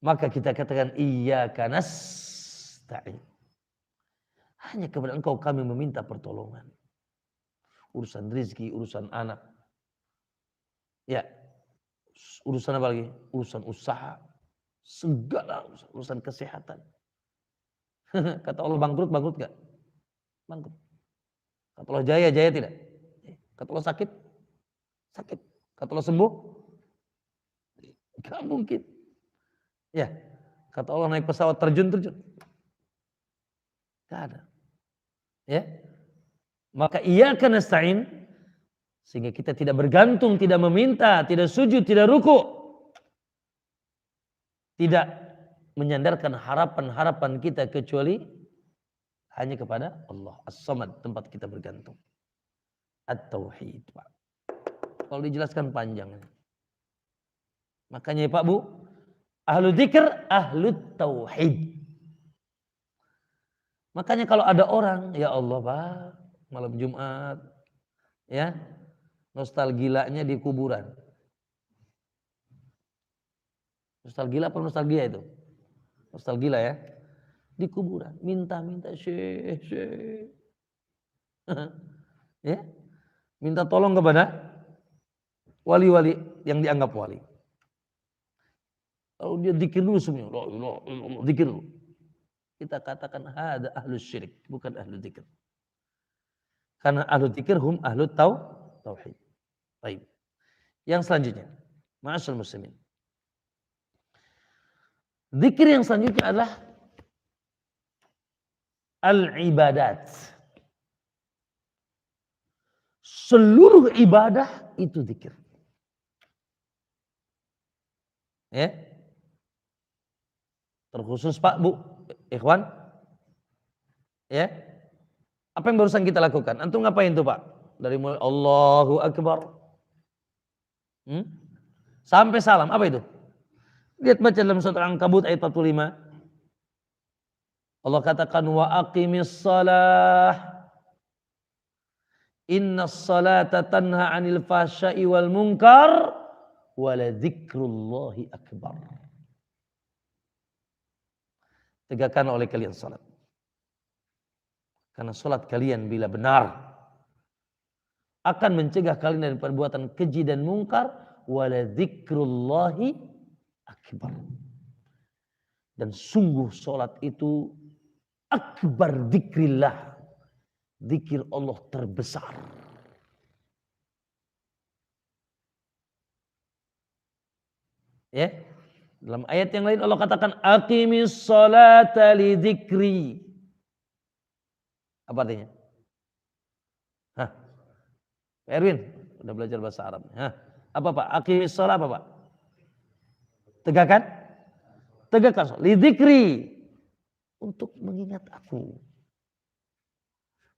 Maka kita katakan iyyaka nasta'in. Hanya kepada engkau kami meminta pertolongan. Urusan rezeki, urusan anak. Ya. Urusan apa lagi? Urusan usaha. Segala urusan kesehatan. Kata Allah bangkrut gak? Bangkrut. Kata Allah jaya tidak? Kata Allah sakit? Kata Allah sembuh? Gak mungkin. Ya. Kata Allah naik pesawat terjun. Gak ada. Ya. Maka iyyaka nasta'in, sehingga kita tidak bergantung, tidak meminta, tidak sujud, tidak ruku. Tidak menyandarkan harapan-harapan kita kecuali hanya kepada Allah. As-Samad, tempat kita bergantung. At-Tauhid, Pak. Kalau dijelaskan panjang. Makanya Pak Bu, ahlu dzikir, ahlu tauhid. Makanya kalau ada orang, ya Allah Pak, malam Jumat, ya, nostalgianya di kuburan. Nostalgia apa nostalgia itu? Nostalgia ya. Di kuburan, minta syekh. Ya. Minta tolong kepada wali-wali yang dianggap wali. Kalau dia zikir dulu semuanya, zikir dulu. Kita katakan hada ahlus syirik, bukan ahlu zikir. Karena ahlu dzikir hum ahlu tauhid. Baik. Yang selanjutnya, ma'asyiral muslimin. Zikir yang selanjutnya adalah al-ibadat. Seluruh ibadah itu zikir. Ya. Terkhusus Pak, Bu, Ikhwan. Ya. Apa yang barusan kita lakukan? Antum ngapain tuh Pak? Dari mulai Allahu Akbar. Sampai salam. Apa itu? Lihat baca dalam surat Al-Ankabut ayat 45. Allah katakan wa aqimis salah. Innas salata tanha 'anil fahsya'i wal munkar wa la dzikrullahi akbar. Tegakkan oleh kalian salat. Karena salat kalian bila benar akan mencegah kalian dari perbuatan keji dan mungkar, wa la dzikrullahi akbar. Dan sungguh salat itu akbar dzikrillah. Zikir Allah terbesar. Ya. Dalam ayat yang lain Allah katakan aqimis sholata li dzikri. Apa artinya? Hah? Pak Erwin udah belajar bahasa Arab. Hah? Apa Pak? Aqimis sholat apa Pak? Tegakkan? Tegakkan sholat. Li dzikri. Untuk mengingat aku.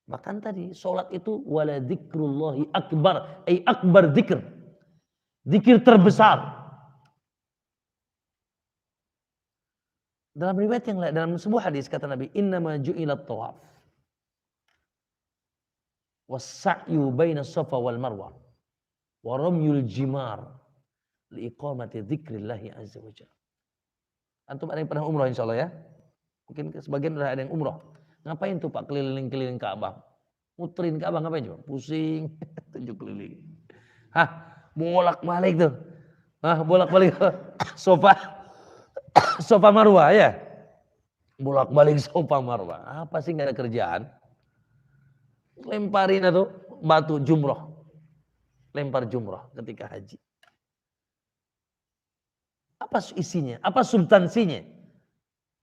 Makan tadi sholat itu wala dzikrullahi akbar, ay akbar dzikr. Dzikir terbesar. Dalam riwayat yang lain, dalam sebuah hadis kata Nabi, innama ju'ilat tawaf was-sa'yu baina safa wal marwah wa ramyul jimar li iqamati dzikrillahi azza wajalla. Antum ada yang pernah umrah insyaallah ya? Mungkin sebagian ada yang umrah. Ngapain tuh Pak keliling-keliling Ka'bah? Muterin Ka'bah ngapain coba? Pusing, tunjuk keliling. Hah, bolak-balik tuh. Hah, bolak-balik sofa Marwah ya. Bolak-balik sofa Marwah. Apa sih nggak ada kerjaan? Lemparin atau batu jumroh. Lempar jumroh ketika haji. Apa isinya? Apa substansinya?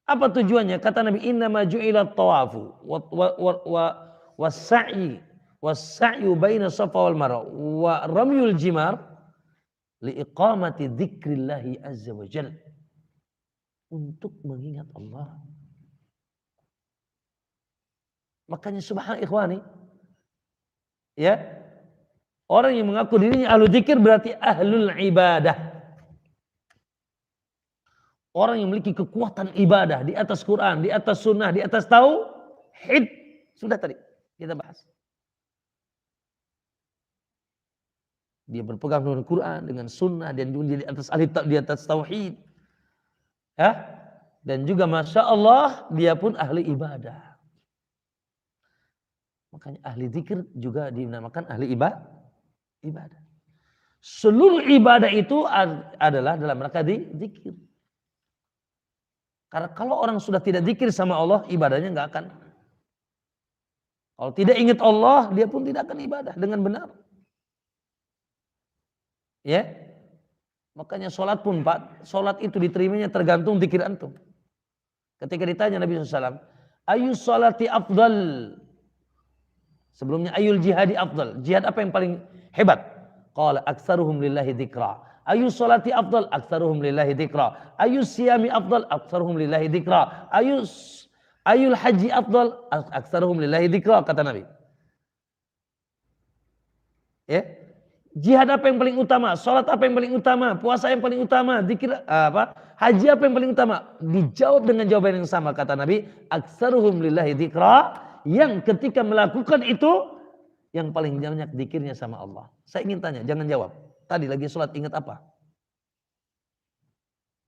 Apa tujuannya? Kata Nabi, innama ju'ilat tawafu was-sa'yu baina safa wal marwa wa ramyul jimar li iqamati dzikrillahi azza wa jalla. Untuk mengingat Allah. Makanya subhanallah ikhwani. Ya. Orang yang mengaku dirinya ahlu dzikir berarti ahlul ibadah. Orang yang memiliki kekuatan ibadah di atas Quran, di atas sunnah, di atas tauhid. Sudah tadi kita bahas. Dia berpegang dengan Quran, dengan sunnah, dan di atas tauhid. Ya? Dan juga masya Allah dia pun ahli ibadah. Makanya ahli zikir juga dinamakan ahli ibadah. Seluruh ibadah itu adalah dalam rangka zikir. Karena kalau orang sudah tidak zikir sama Allah, ibadahnya nggak akan. Kalau tidak ingat Allah, dia pun tidak akan ibadah dengan benar. Ya, makanya sholat pun Pak, sholat itu diterimanya tergantung zikir antum. Ketika ditanya Nabi SAW, ayu sholati afdal? Sebelumnya ayul jihadi afdal? Jihad apa yang paling hebat? Qala aktsaruhum lillahi dzikra. Ayu sholati afdal? Aktsaruhum lillahi dzikra. Ayu siyami afdal? Aktsaruhum lillahi dzikra. Ayul haji afdal? Aktsaruhum lillahi dzikra, kata Nabi. Ya. Jihad apa yang paling utama? Salat apa yang paling utama? Puasa yang paling utama? Zikir apa? Haji apa yang paling utama? Dijawab dengan jawaban yang sama, kata Nabi, aktsaruhum lillahi dzikra, yang ketika melakukan itu yang paling banyak zikirnya sama Allah. Saya ingin tanya, jangan jawab. Tadi lagi sholat ingat apa?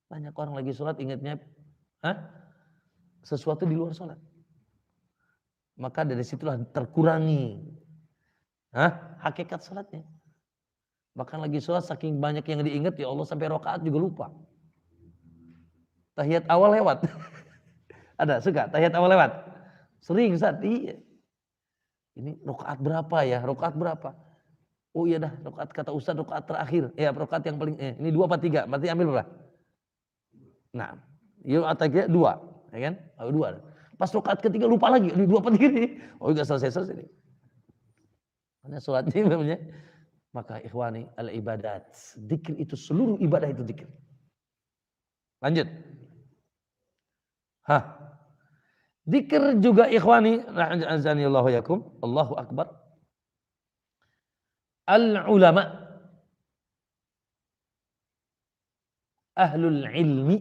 Banyak orang lagi sholat ingatnya sesuatu di luar sholat. Maka dari situlah terkurangi hakikat sholatnya. Bahkan lagi sholat saking banyak yang diingat, ya Allah sampai rakaat juga lupa. Tahiyat awal lewat. Ada suka tahiyat awal lewat? Sering Ustaz. Iya. Ini rakaat berapa ya? Rakaat berapa? Oh iya dah, rakaat kata Ustaz rakaat terakhir. Ya, rakaat yang paling ini 2 apa 3? Berarti ambil berapa? Nah, yuk ataknya 2, ya kan? Oh, 2. Pas rakaat ketiga lupa lagi, ini 2 apa 3 nih? Oh enggak selesai-selesai nih. Karena sholatnya namanya. Maka ikhwani al-ibadat. Dzikir itu seluruh ibadah itu dzikir. Lanjut. Hah. Dzikir juga ikhwani, azanillahu yakum, Allahu akbar. Al-ulama ahlul ilmi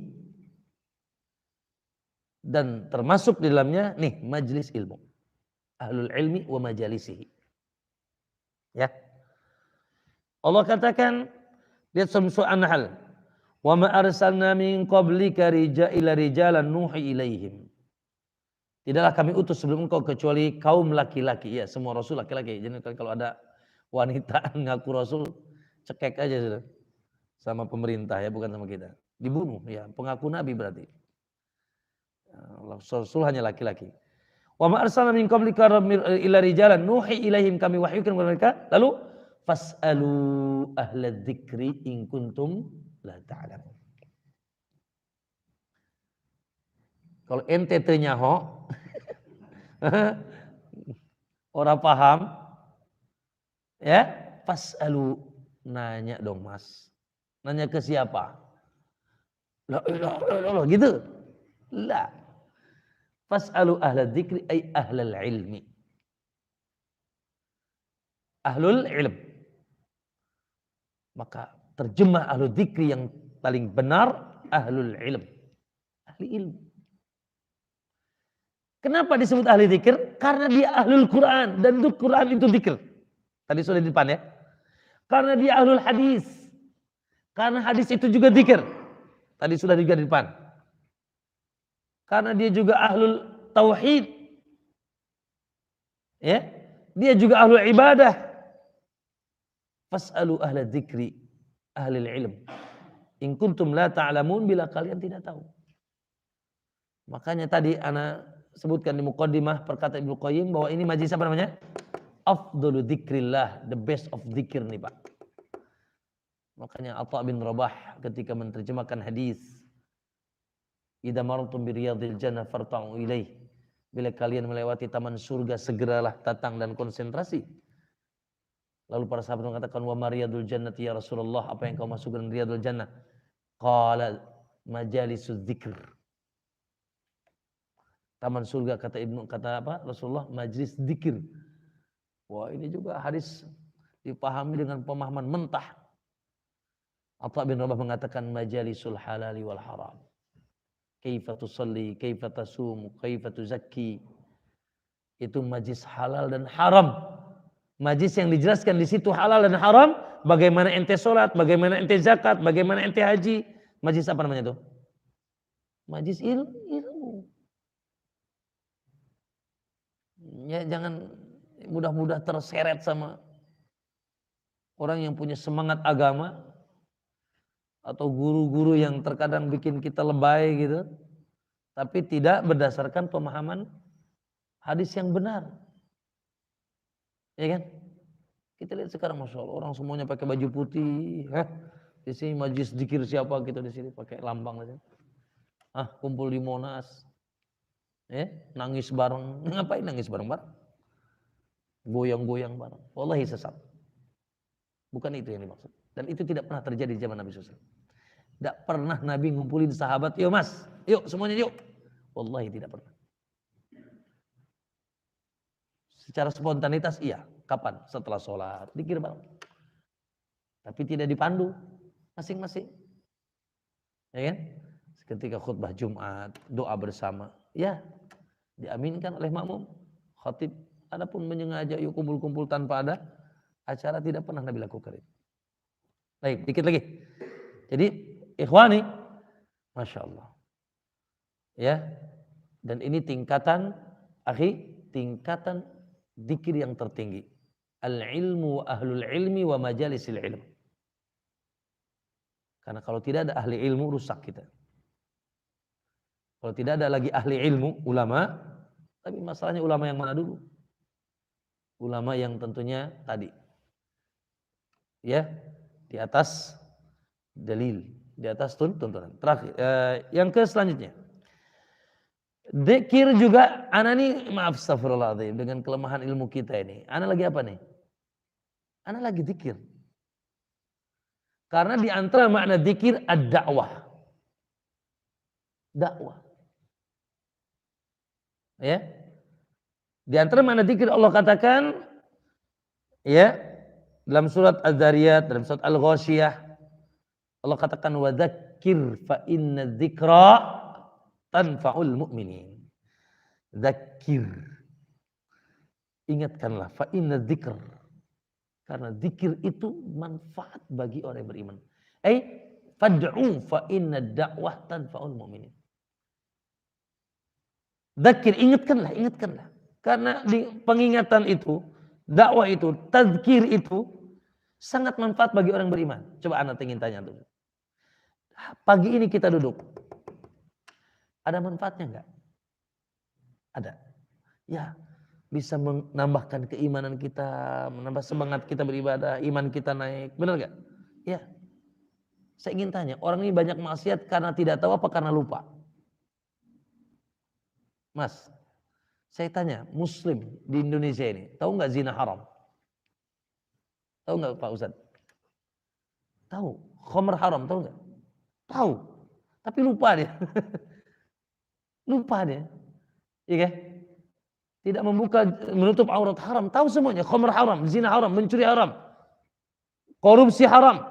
dan termasuk di dalamnya nih majlis ilmu. Ahlul ilmi wa majalisihi. Ya. Allah katakan lihat surah An-Nahl, "Wa ma arsalna min qablika rijalan nuhi ilaihim." Tidaklah kami utus sebelum engkau kecuali kaum laki-laki. Ya, semua rasul laki-laki. Jadi kalau ada wanita ngaku rasul, cekek aja sudah. Sama pemerintah ya, bukan sama kita. Dibunuh ya, pengaku nabi berarti. Rasul hanya laki-laki. Wa ma arsalna min qablika illa rijalan nuhi ilaihim, kami wahyukan kepada mereka. Lalu fas'alu ahla dzikri in kuntum la ta'lamun. Kalau ente teu nyaho orang paham ya, fas'alu, nanya dong Mas. Nanya ke siapa? La ilaha illallah gitu. La. Fas'alu ahla dzikri ay ahlal ilmi. Ahlul ilm. Maka terjemah ahlul dzikri yang paling benar ahlul ilm. Ahli ilmu. Kenapa disebut ahli dzikir? Karena dia ahlul Quran dan itu Quran itu dzikir. Tadi sudah di depan ya. Karena dia ahlul hadis. Karena hadis itu juga dzikir. Tadi sudah juga di depan. Karena dia juga ahlul tauhid. Ya. Dia juga ahlul ibadah. Fas'alu ahla dzikri ahlil ilm. In kuntum la ta'lamun, bila kalian tidak tahu. Makanya tadi ana sebutkan di muqaddimah perkataan Ibnu Qayyim bahwa ini majlis apa namanya? Afdalu dzikrillah, the best of dzikir nih Pak. Makanya Atha bin Rabah ketika menerjemahkan hadis, idza martum bi riyadil jannah farta'u ilaih. Bila kalian melewati taman surga segeralah datang dan konsentrasi. Lalu para sahabat mengatakan, wa mariyadul jannati ya Rasulullah, apa yang kau masukkan riyadul jannah? Qala majalisuz dzikr. Taman surga kata apa? Rasulullah majlis dzikir. Wah, ini juga hadis dipahami dengan pemahaman mentah. Atha bin Rabah mengatakan majalisul halali wal haram. Kaifa tusalli, kaifa tasum, kaifa tuzakki. Itu majlis halal dan haram. Majlis yang dijelaskan di situ halal dan haram, bagaimana ente salat, bagaimana ente zakat, bagaimana ente haji. Majlis apa namanya itu? Majlis ilmu. Ya, jangan mudah-mudah terseret sama orang yang punya semangat agama atau guru-guru yang terkadang bikin kita lebay gitu, tapi tidak berdasarkan pemahaman hadis yang benar. Ya kan? Kita lihat sekarang Masya Allah, orang semuanya pakai baju putih, di sini majlis dzikir siapa gitu, di sini pakai lambang aja. Kumpul di Monas. Nangis bareng. Ngapain nangis bareng-bareng? Goyang-goyang bareng. Wallahi sesat. Bukan itu yang dimaksud. Dan itu tidak pernah terjadi di zaman Nabi SAW. Tidak pernah Nabi ngumpulin sahabat, yuk mas, yuk semuanya yuk. Wallahi tidak pernah. Secara spontanitas iya. Kapan? Setelah sholat, dzikir bareng. Tapi tidak dipandu masing-masing. Ya kan? Ketika khutbah Jumat, doa bersama. Ya, diaminkan oleh makmum, khatib. Adapun menyengaja yuk kumpul-kumpul tanpa ada acara, tidak pernah Nabi lakukan itu. Baik, dikit lagi. Jadi ikhwani, Masya Allah. Ya, dan ini tingkatan tingkatan dzikir yang tertinggi. Al-ilmu wa ahlul ilmi wa majalisil ilm. Karena kalau tidak ada ahli ilmu, rusak kita. Kalau tidak ada lagi ahli ilmu, ulama, tapi masalahnya ulama yang mana dulu? Ulama yang tentunya tadi ya di atas dalil, di atas tuntunan. Terakhir yang ke selanjutnya. Dzikir juga ana nih, maaf astagfirullahaladzim, dengan kelemahan ilmu kita ini. Ana lagi apa nih? Ana lagi dzikir. Karena di antara makna dzikir ad-dakwah. Dakwah. Ya. Di antara makna dzikir Allah katakan ya dalam surat Az-Zariyat, dalam surat Al-Ghasyiyah Allah katakan wa dzakir fa inna dzikra tanfa'ul mu'minin. Dzakir. Ingatkanlah fa inna dzikr. Karena zikir itu manfaat bagi orang yang beriman. Fad'u fa inna da'wah tanfa'ul mu'minin. Dzakir, ingatkanlah. Karena di pengingatan itu, dakwah itu, tazkir itu sangat manfaat bagi orang beriman. Coba anak ingin tanya tuh. Pagi ini kita duduk. Ada manfaatnya enggak? Ada. Ya, bisa menambahkan keimanan kita, menambah semangat kita beribadah, iman kita naik. Benar enggak? Ya. Saya ingin tanya, orang ini banyak maksiat karena tidak tahu apa karena lupa? Mas, saya tanya, Muslim di Indonesia ini, tahu nggak zina haram? Tahu nggak Pak Ustadz? Tahu. Khamr haram, tahu nggak? Tahu. Tapi lupa dia. Lupa dia. Iya kan? Tidak menutup aurat haram. Tahu semuanya. Khamr haram, zina haram, mencuri haram. Korupsi haram.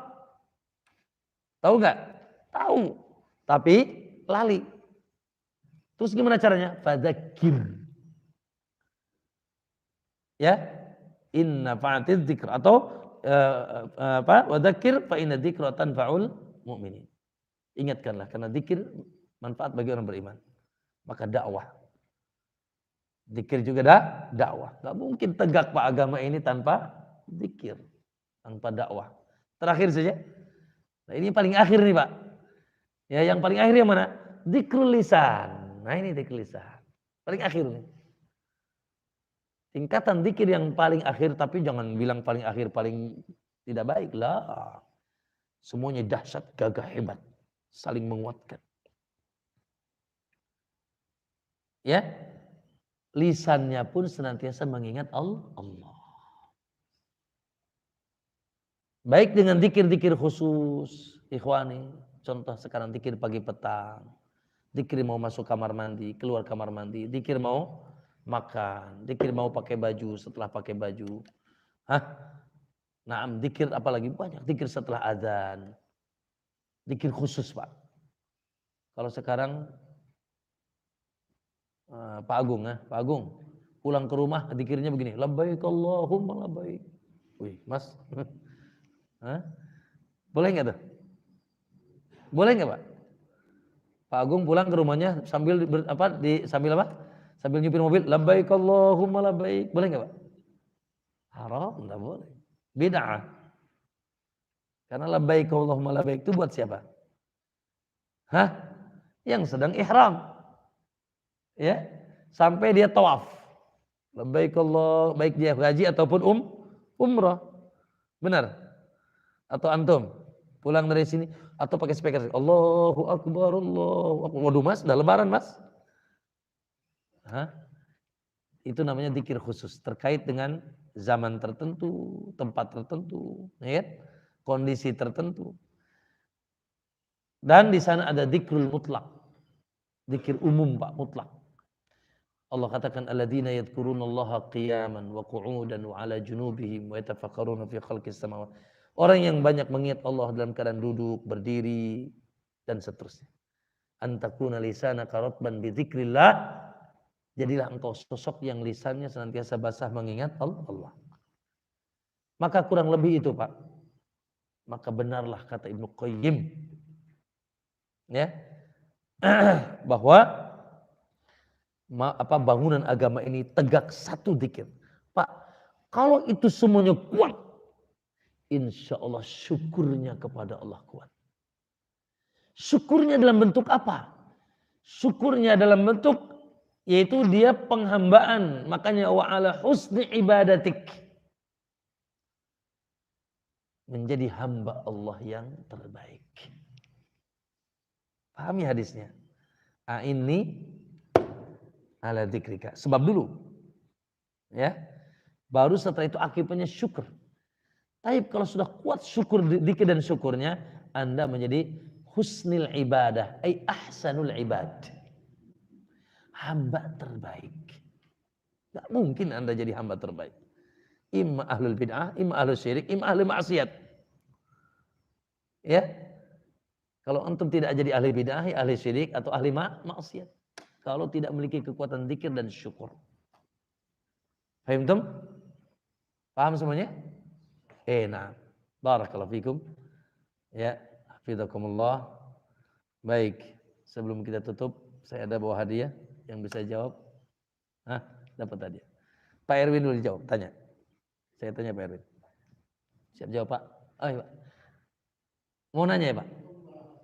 Tahu nggak? Tahu. Tapi lali. Terus gimana caranya? Fadzakir. Ya, inna fa'atiz dzikr atau wa dzakir fa inna dzikra tanfa'ul mu'minin. Ingatkanlah karena zikir manfaat bagi orang beriman. Maka dakwah. Zikir juga dakwah. Enggak mungkin tegak Pak agama ini tanpa zikir, tanpa dakwah. Terakhir saja. Nah, ini paling akhir nih, Pak. Ya, yang paling akhir yang mana? Dzikrul lisan. Nah, ini dzikrul lisan. Paling akhir nih. Tingkatan zikir yang paling akhir, tapi jangan bilang paling akhir paling tidak baik lah. Semuanya dahsyat, gagah, hebat, saling menguatkan. Ya, lisannya pun senantiasa mengingat Allah. Baik dengan zikir-zikir khusus, ikhwani. Contoh sekarang zikir pagi petang, zikir mau masuk kamar mandi, keluar kamar mandi, zikir mau makan, zikir mau pakai baju, setelah pakai baju. Naam, zikir apalagi banyak, zikir setelah azan. Zikir khusus, Pak. Kalau sekarang Pak Agung pulang ke rumah zikirnya begini, labbaik Allahumma labbaik. Wih, Mas. Boleh enggak tuh? Boleh enggak, Pak? Pak Agung pulang ke rumahnya sambil sambil apa? Sambil nyupir mobil, labbaik Allahumma labbaik. Boleh enggak, Pak? Haram, enggak boleh. Bid'ah. Karena labbaik Allahumma labbaik itu buat siapa? Yang sedang ihram. Ya, sampai dia tawaf. Labbaik Allah, baik dia haji ataupun umrah. Benar? Atau antum pulang dari sini atau pakai speaker, Allahu Akbar, Allahu Akbar. Waduh, Mas, udah lebaran, Mas. Itu namanya zikir khusus terkait dengan zaman tertentu, tempat tertentu, ya, kondisi tertentu. Dan di sana ada zikrul mutlak, zikir umum, Pak, mutlak. Allah katakan alladzina yadhkurunallaha qiyaman wa qu'udan wa 'ala junubihim wa yatafakkaruna fi khalqis samawati. Orang yang banyak mengingat Allah dalam keadaan duduk, berdiri dan seterusnya. Antakuna lisanaka ratban bi dzikrillah. Jadilah engkau sosok yang lisannya senantiasa basah mengingat Allah. Maka kurang lebih itu, Pak. Maka benarlah kata Ibnu Qayyim, ya, bahwa bangunan agama ini tegak satu zikir. Pak, kalau itu semuanya kuat, insya Allah syukurnya kepada Allah kuat. Syukurnya dalam bentuk apa? Syukurnya dalam bentuk Yaitu dia penghambaan. Makanya wa ala husni ibadatik. Menjadi hamba Allah yang terbaik. Pahami hadisnya. Ini ala dzikrika. Sebab dulu. Ya. Baru setelah itu akibatnya syukur. Tapi kalau sudah kuat syukur, dzikir dan syukurnya, Anda menjadi husnil ibadah, ay ahsanul ibad. Hamba terbaik. Gak mungkin Anda jadi hamba terbaik. Imma ahlul bid'ah, imma ahlul syirik, imma ahlul maksiat. Ya. Kalau antum tidak jadi ahli bid'ah, ahli syirik atau ahli maksiat. Kalau tidak memiliki kekuatan dzikir dan syukur. Paham tum? Paham semuanya? Nah. Barakallahu fikum. Ya, hafizakumullah. Baik, sebelum kita tutup, saya ada bawa hadiah yang bisa jawab. Dapat hadiah. Pak Erwin dulu dijawab, tanya. Saya tanya Pak Erwin. Siap jawab, Pak? Oh, iya, Pak. Mau nanya ya, Pak?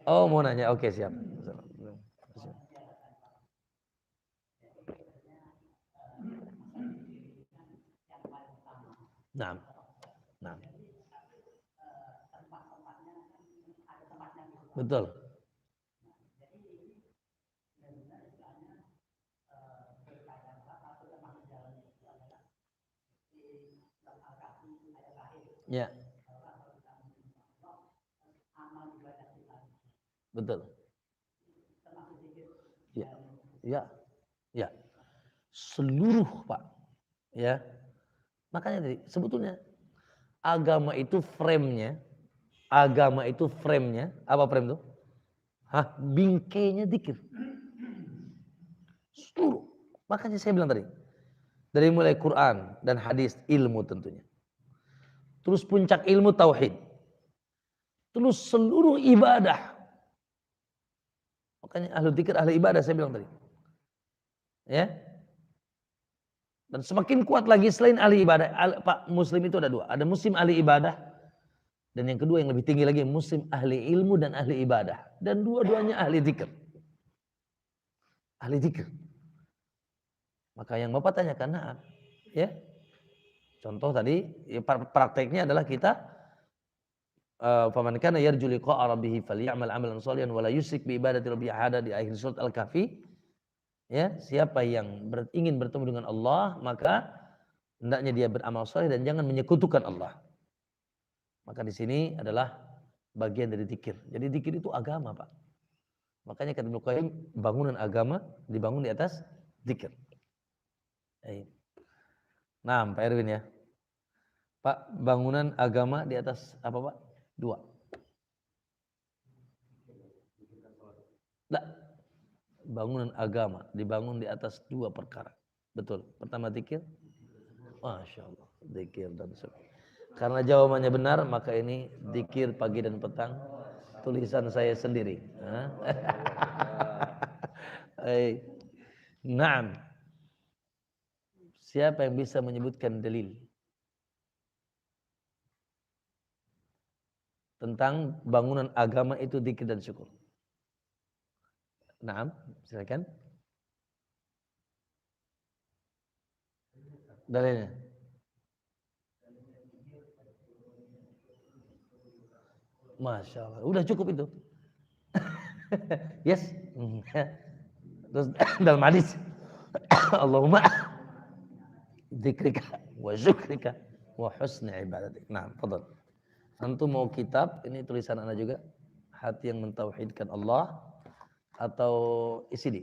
Oh, mau nanya. Oke, siap. Nah. Betul. Ya. Betul. Ya. Ya. Ya. Seluruh, Pak. Ya. Makanya tadi sebetulnya agama itu frame-nya, apa frame itu? Bingkainya dzikir. Seluruh. Makanya saya bilang tadi, dari mulai Quran dan hadis, ilmu tentunya. Terus puncak ilmu tauhid. Terus seluruh ibadah. Makanya ahli dzikir, ahli ibadah saya bilang tadi. Ya. Dan semakin kuat lagi selain ahli ibadah, Pak, muslim itu ada dua. Ada muslim ahli ibadah. Dan yang kedua yang lebih tinggi lagi, muslim ahli ilmu dan ahli ibadah. Dan dua-duanya ahli dzikir. Ahli dzikir. Maka yang Bapak tanyakan, ya. Contoh tadi, ya, prakteknya adalah kita faman kana yarju liqa'a rabbih falyamal 'amalan shalihan wa la yusyrik bi ibadati rabbih ahada di akhir surat Al-Kahfi. Ya, siapa yang ingin bertemu dengan Allah, maka hendaknya dia beramal saleh dan jangan menyekutukan Allah. Maka di sini adalah bagian dari zikir. Jadi zikir itu agama, Pak. Makanya kata Ibnu Qayyim, bangunan agama dibangun di atas zikir. Nah, Pak Erwin ya. Pak, bangunan agama di atas apa, Pak? Dua. Nah, bangunan agama dibangun di atas dua perkara. Betul. Pertama zikir. Masya Allah. Zikir dan syukur. Karena jawabannya benar, maka ini zikir pagi dan petang. Tulisan saya sendiri. Naam. Siapa yang bisa menyebutkan dalil tentang bangunan agama itu zikir dan syukur? Naam, silakan. Dalilnya. Masya Allah, udah cukup itu. Yes. Terus dalam hadis, Allahumma dzikrika wa syukrika wa husni ibadatik. Nah, fadal. Antum mau kitab, ini tulisan Anda juga, hati yang mentauhidkan Allah, atau isi di?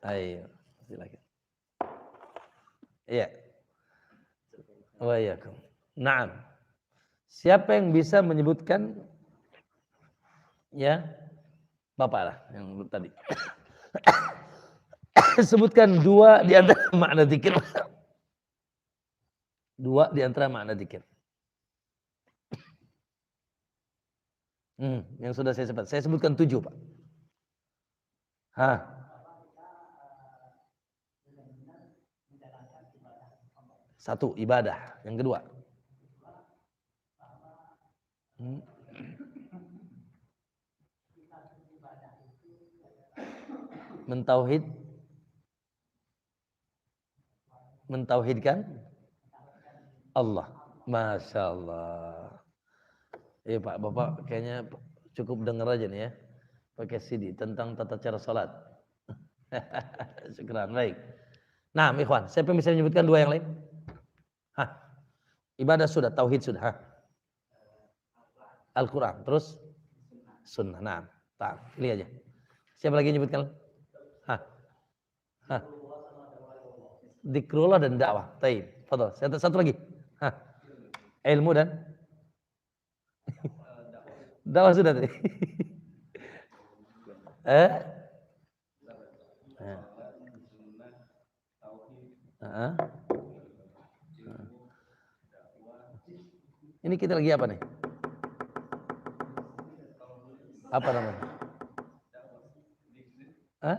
Ayo, silakan. Iya. Wa iyyakum. Naam. Siapa yang bisa menyebutkan, ya, Bapak lah yang tadi. Sebutkan dua di antara makna zikir. Dua di antara makna zikir. Yang sudah saya sebut. Saya sebutkan 7, Pak. Satu, ibadah. Yang kedua. Mentauhid, mentauhidkan Allah. Masya Allah. Iya Pak, Bapak kayaknya cukup dengar aja nih ya, pakai CD tentang tata cara salat. Syukran, baik. Nah, ikhwan, siapa yang bisa menyebutkan dua yang lain? Hah, ibadah sudah, tauhid sudah. Hah? Al-Quran, terus sunnah. Nah, pilih aja. Siapa lagi yang menyebutkan? Hah? Hah? Zikrullah dan dakwah. Taib. Fadal. Satu lagi. Hah? Ilmu dan dakwah sudah tadi. Eh? Ini kita lagi apa nih? Apa namanya? Hah?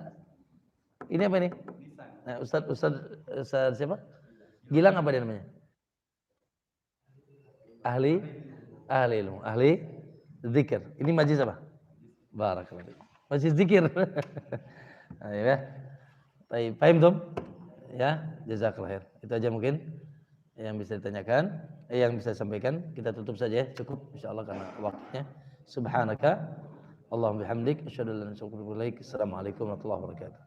Ini apa nih? Nah, Ustaz siapa? Gilang apa dia namanya? Ahli ilmu, ahli zikir. Ini majlis apa? Barakallahu. Majlis zikir. Ayo ya. Baik, paham dong? Ya, jazakallahu khair. Itu aja mungkin yang bisa ditanyakan, yang bisa disampaikan. Kita tutup saja ya, cukup insyaallah karena waktunya. Subhanaka Allahumma bihamdik asyhadu an la ilaha illa anta astaghfiruka wa atubu ilaik. Assalamualaikum warahmatullahi wabarakatuh.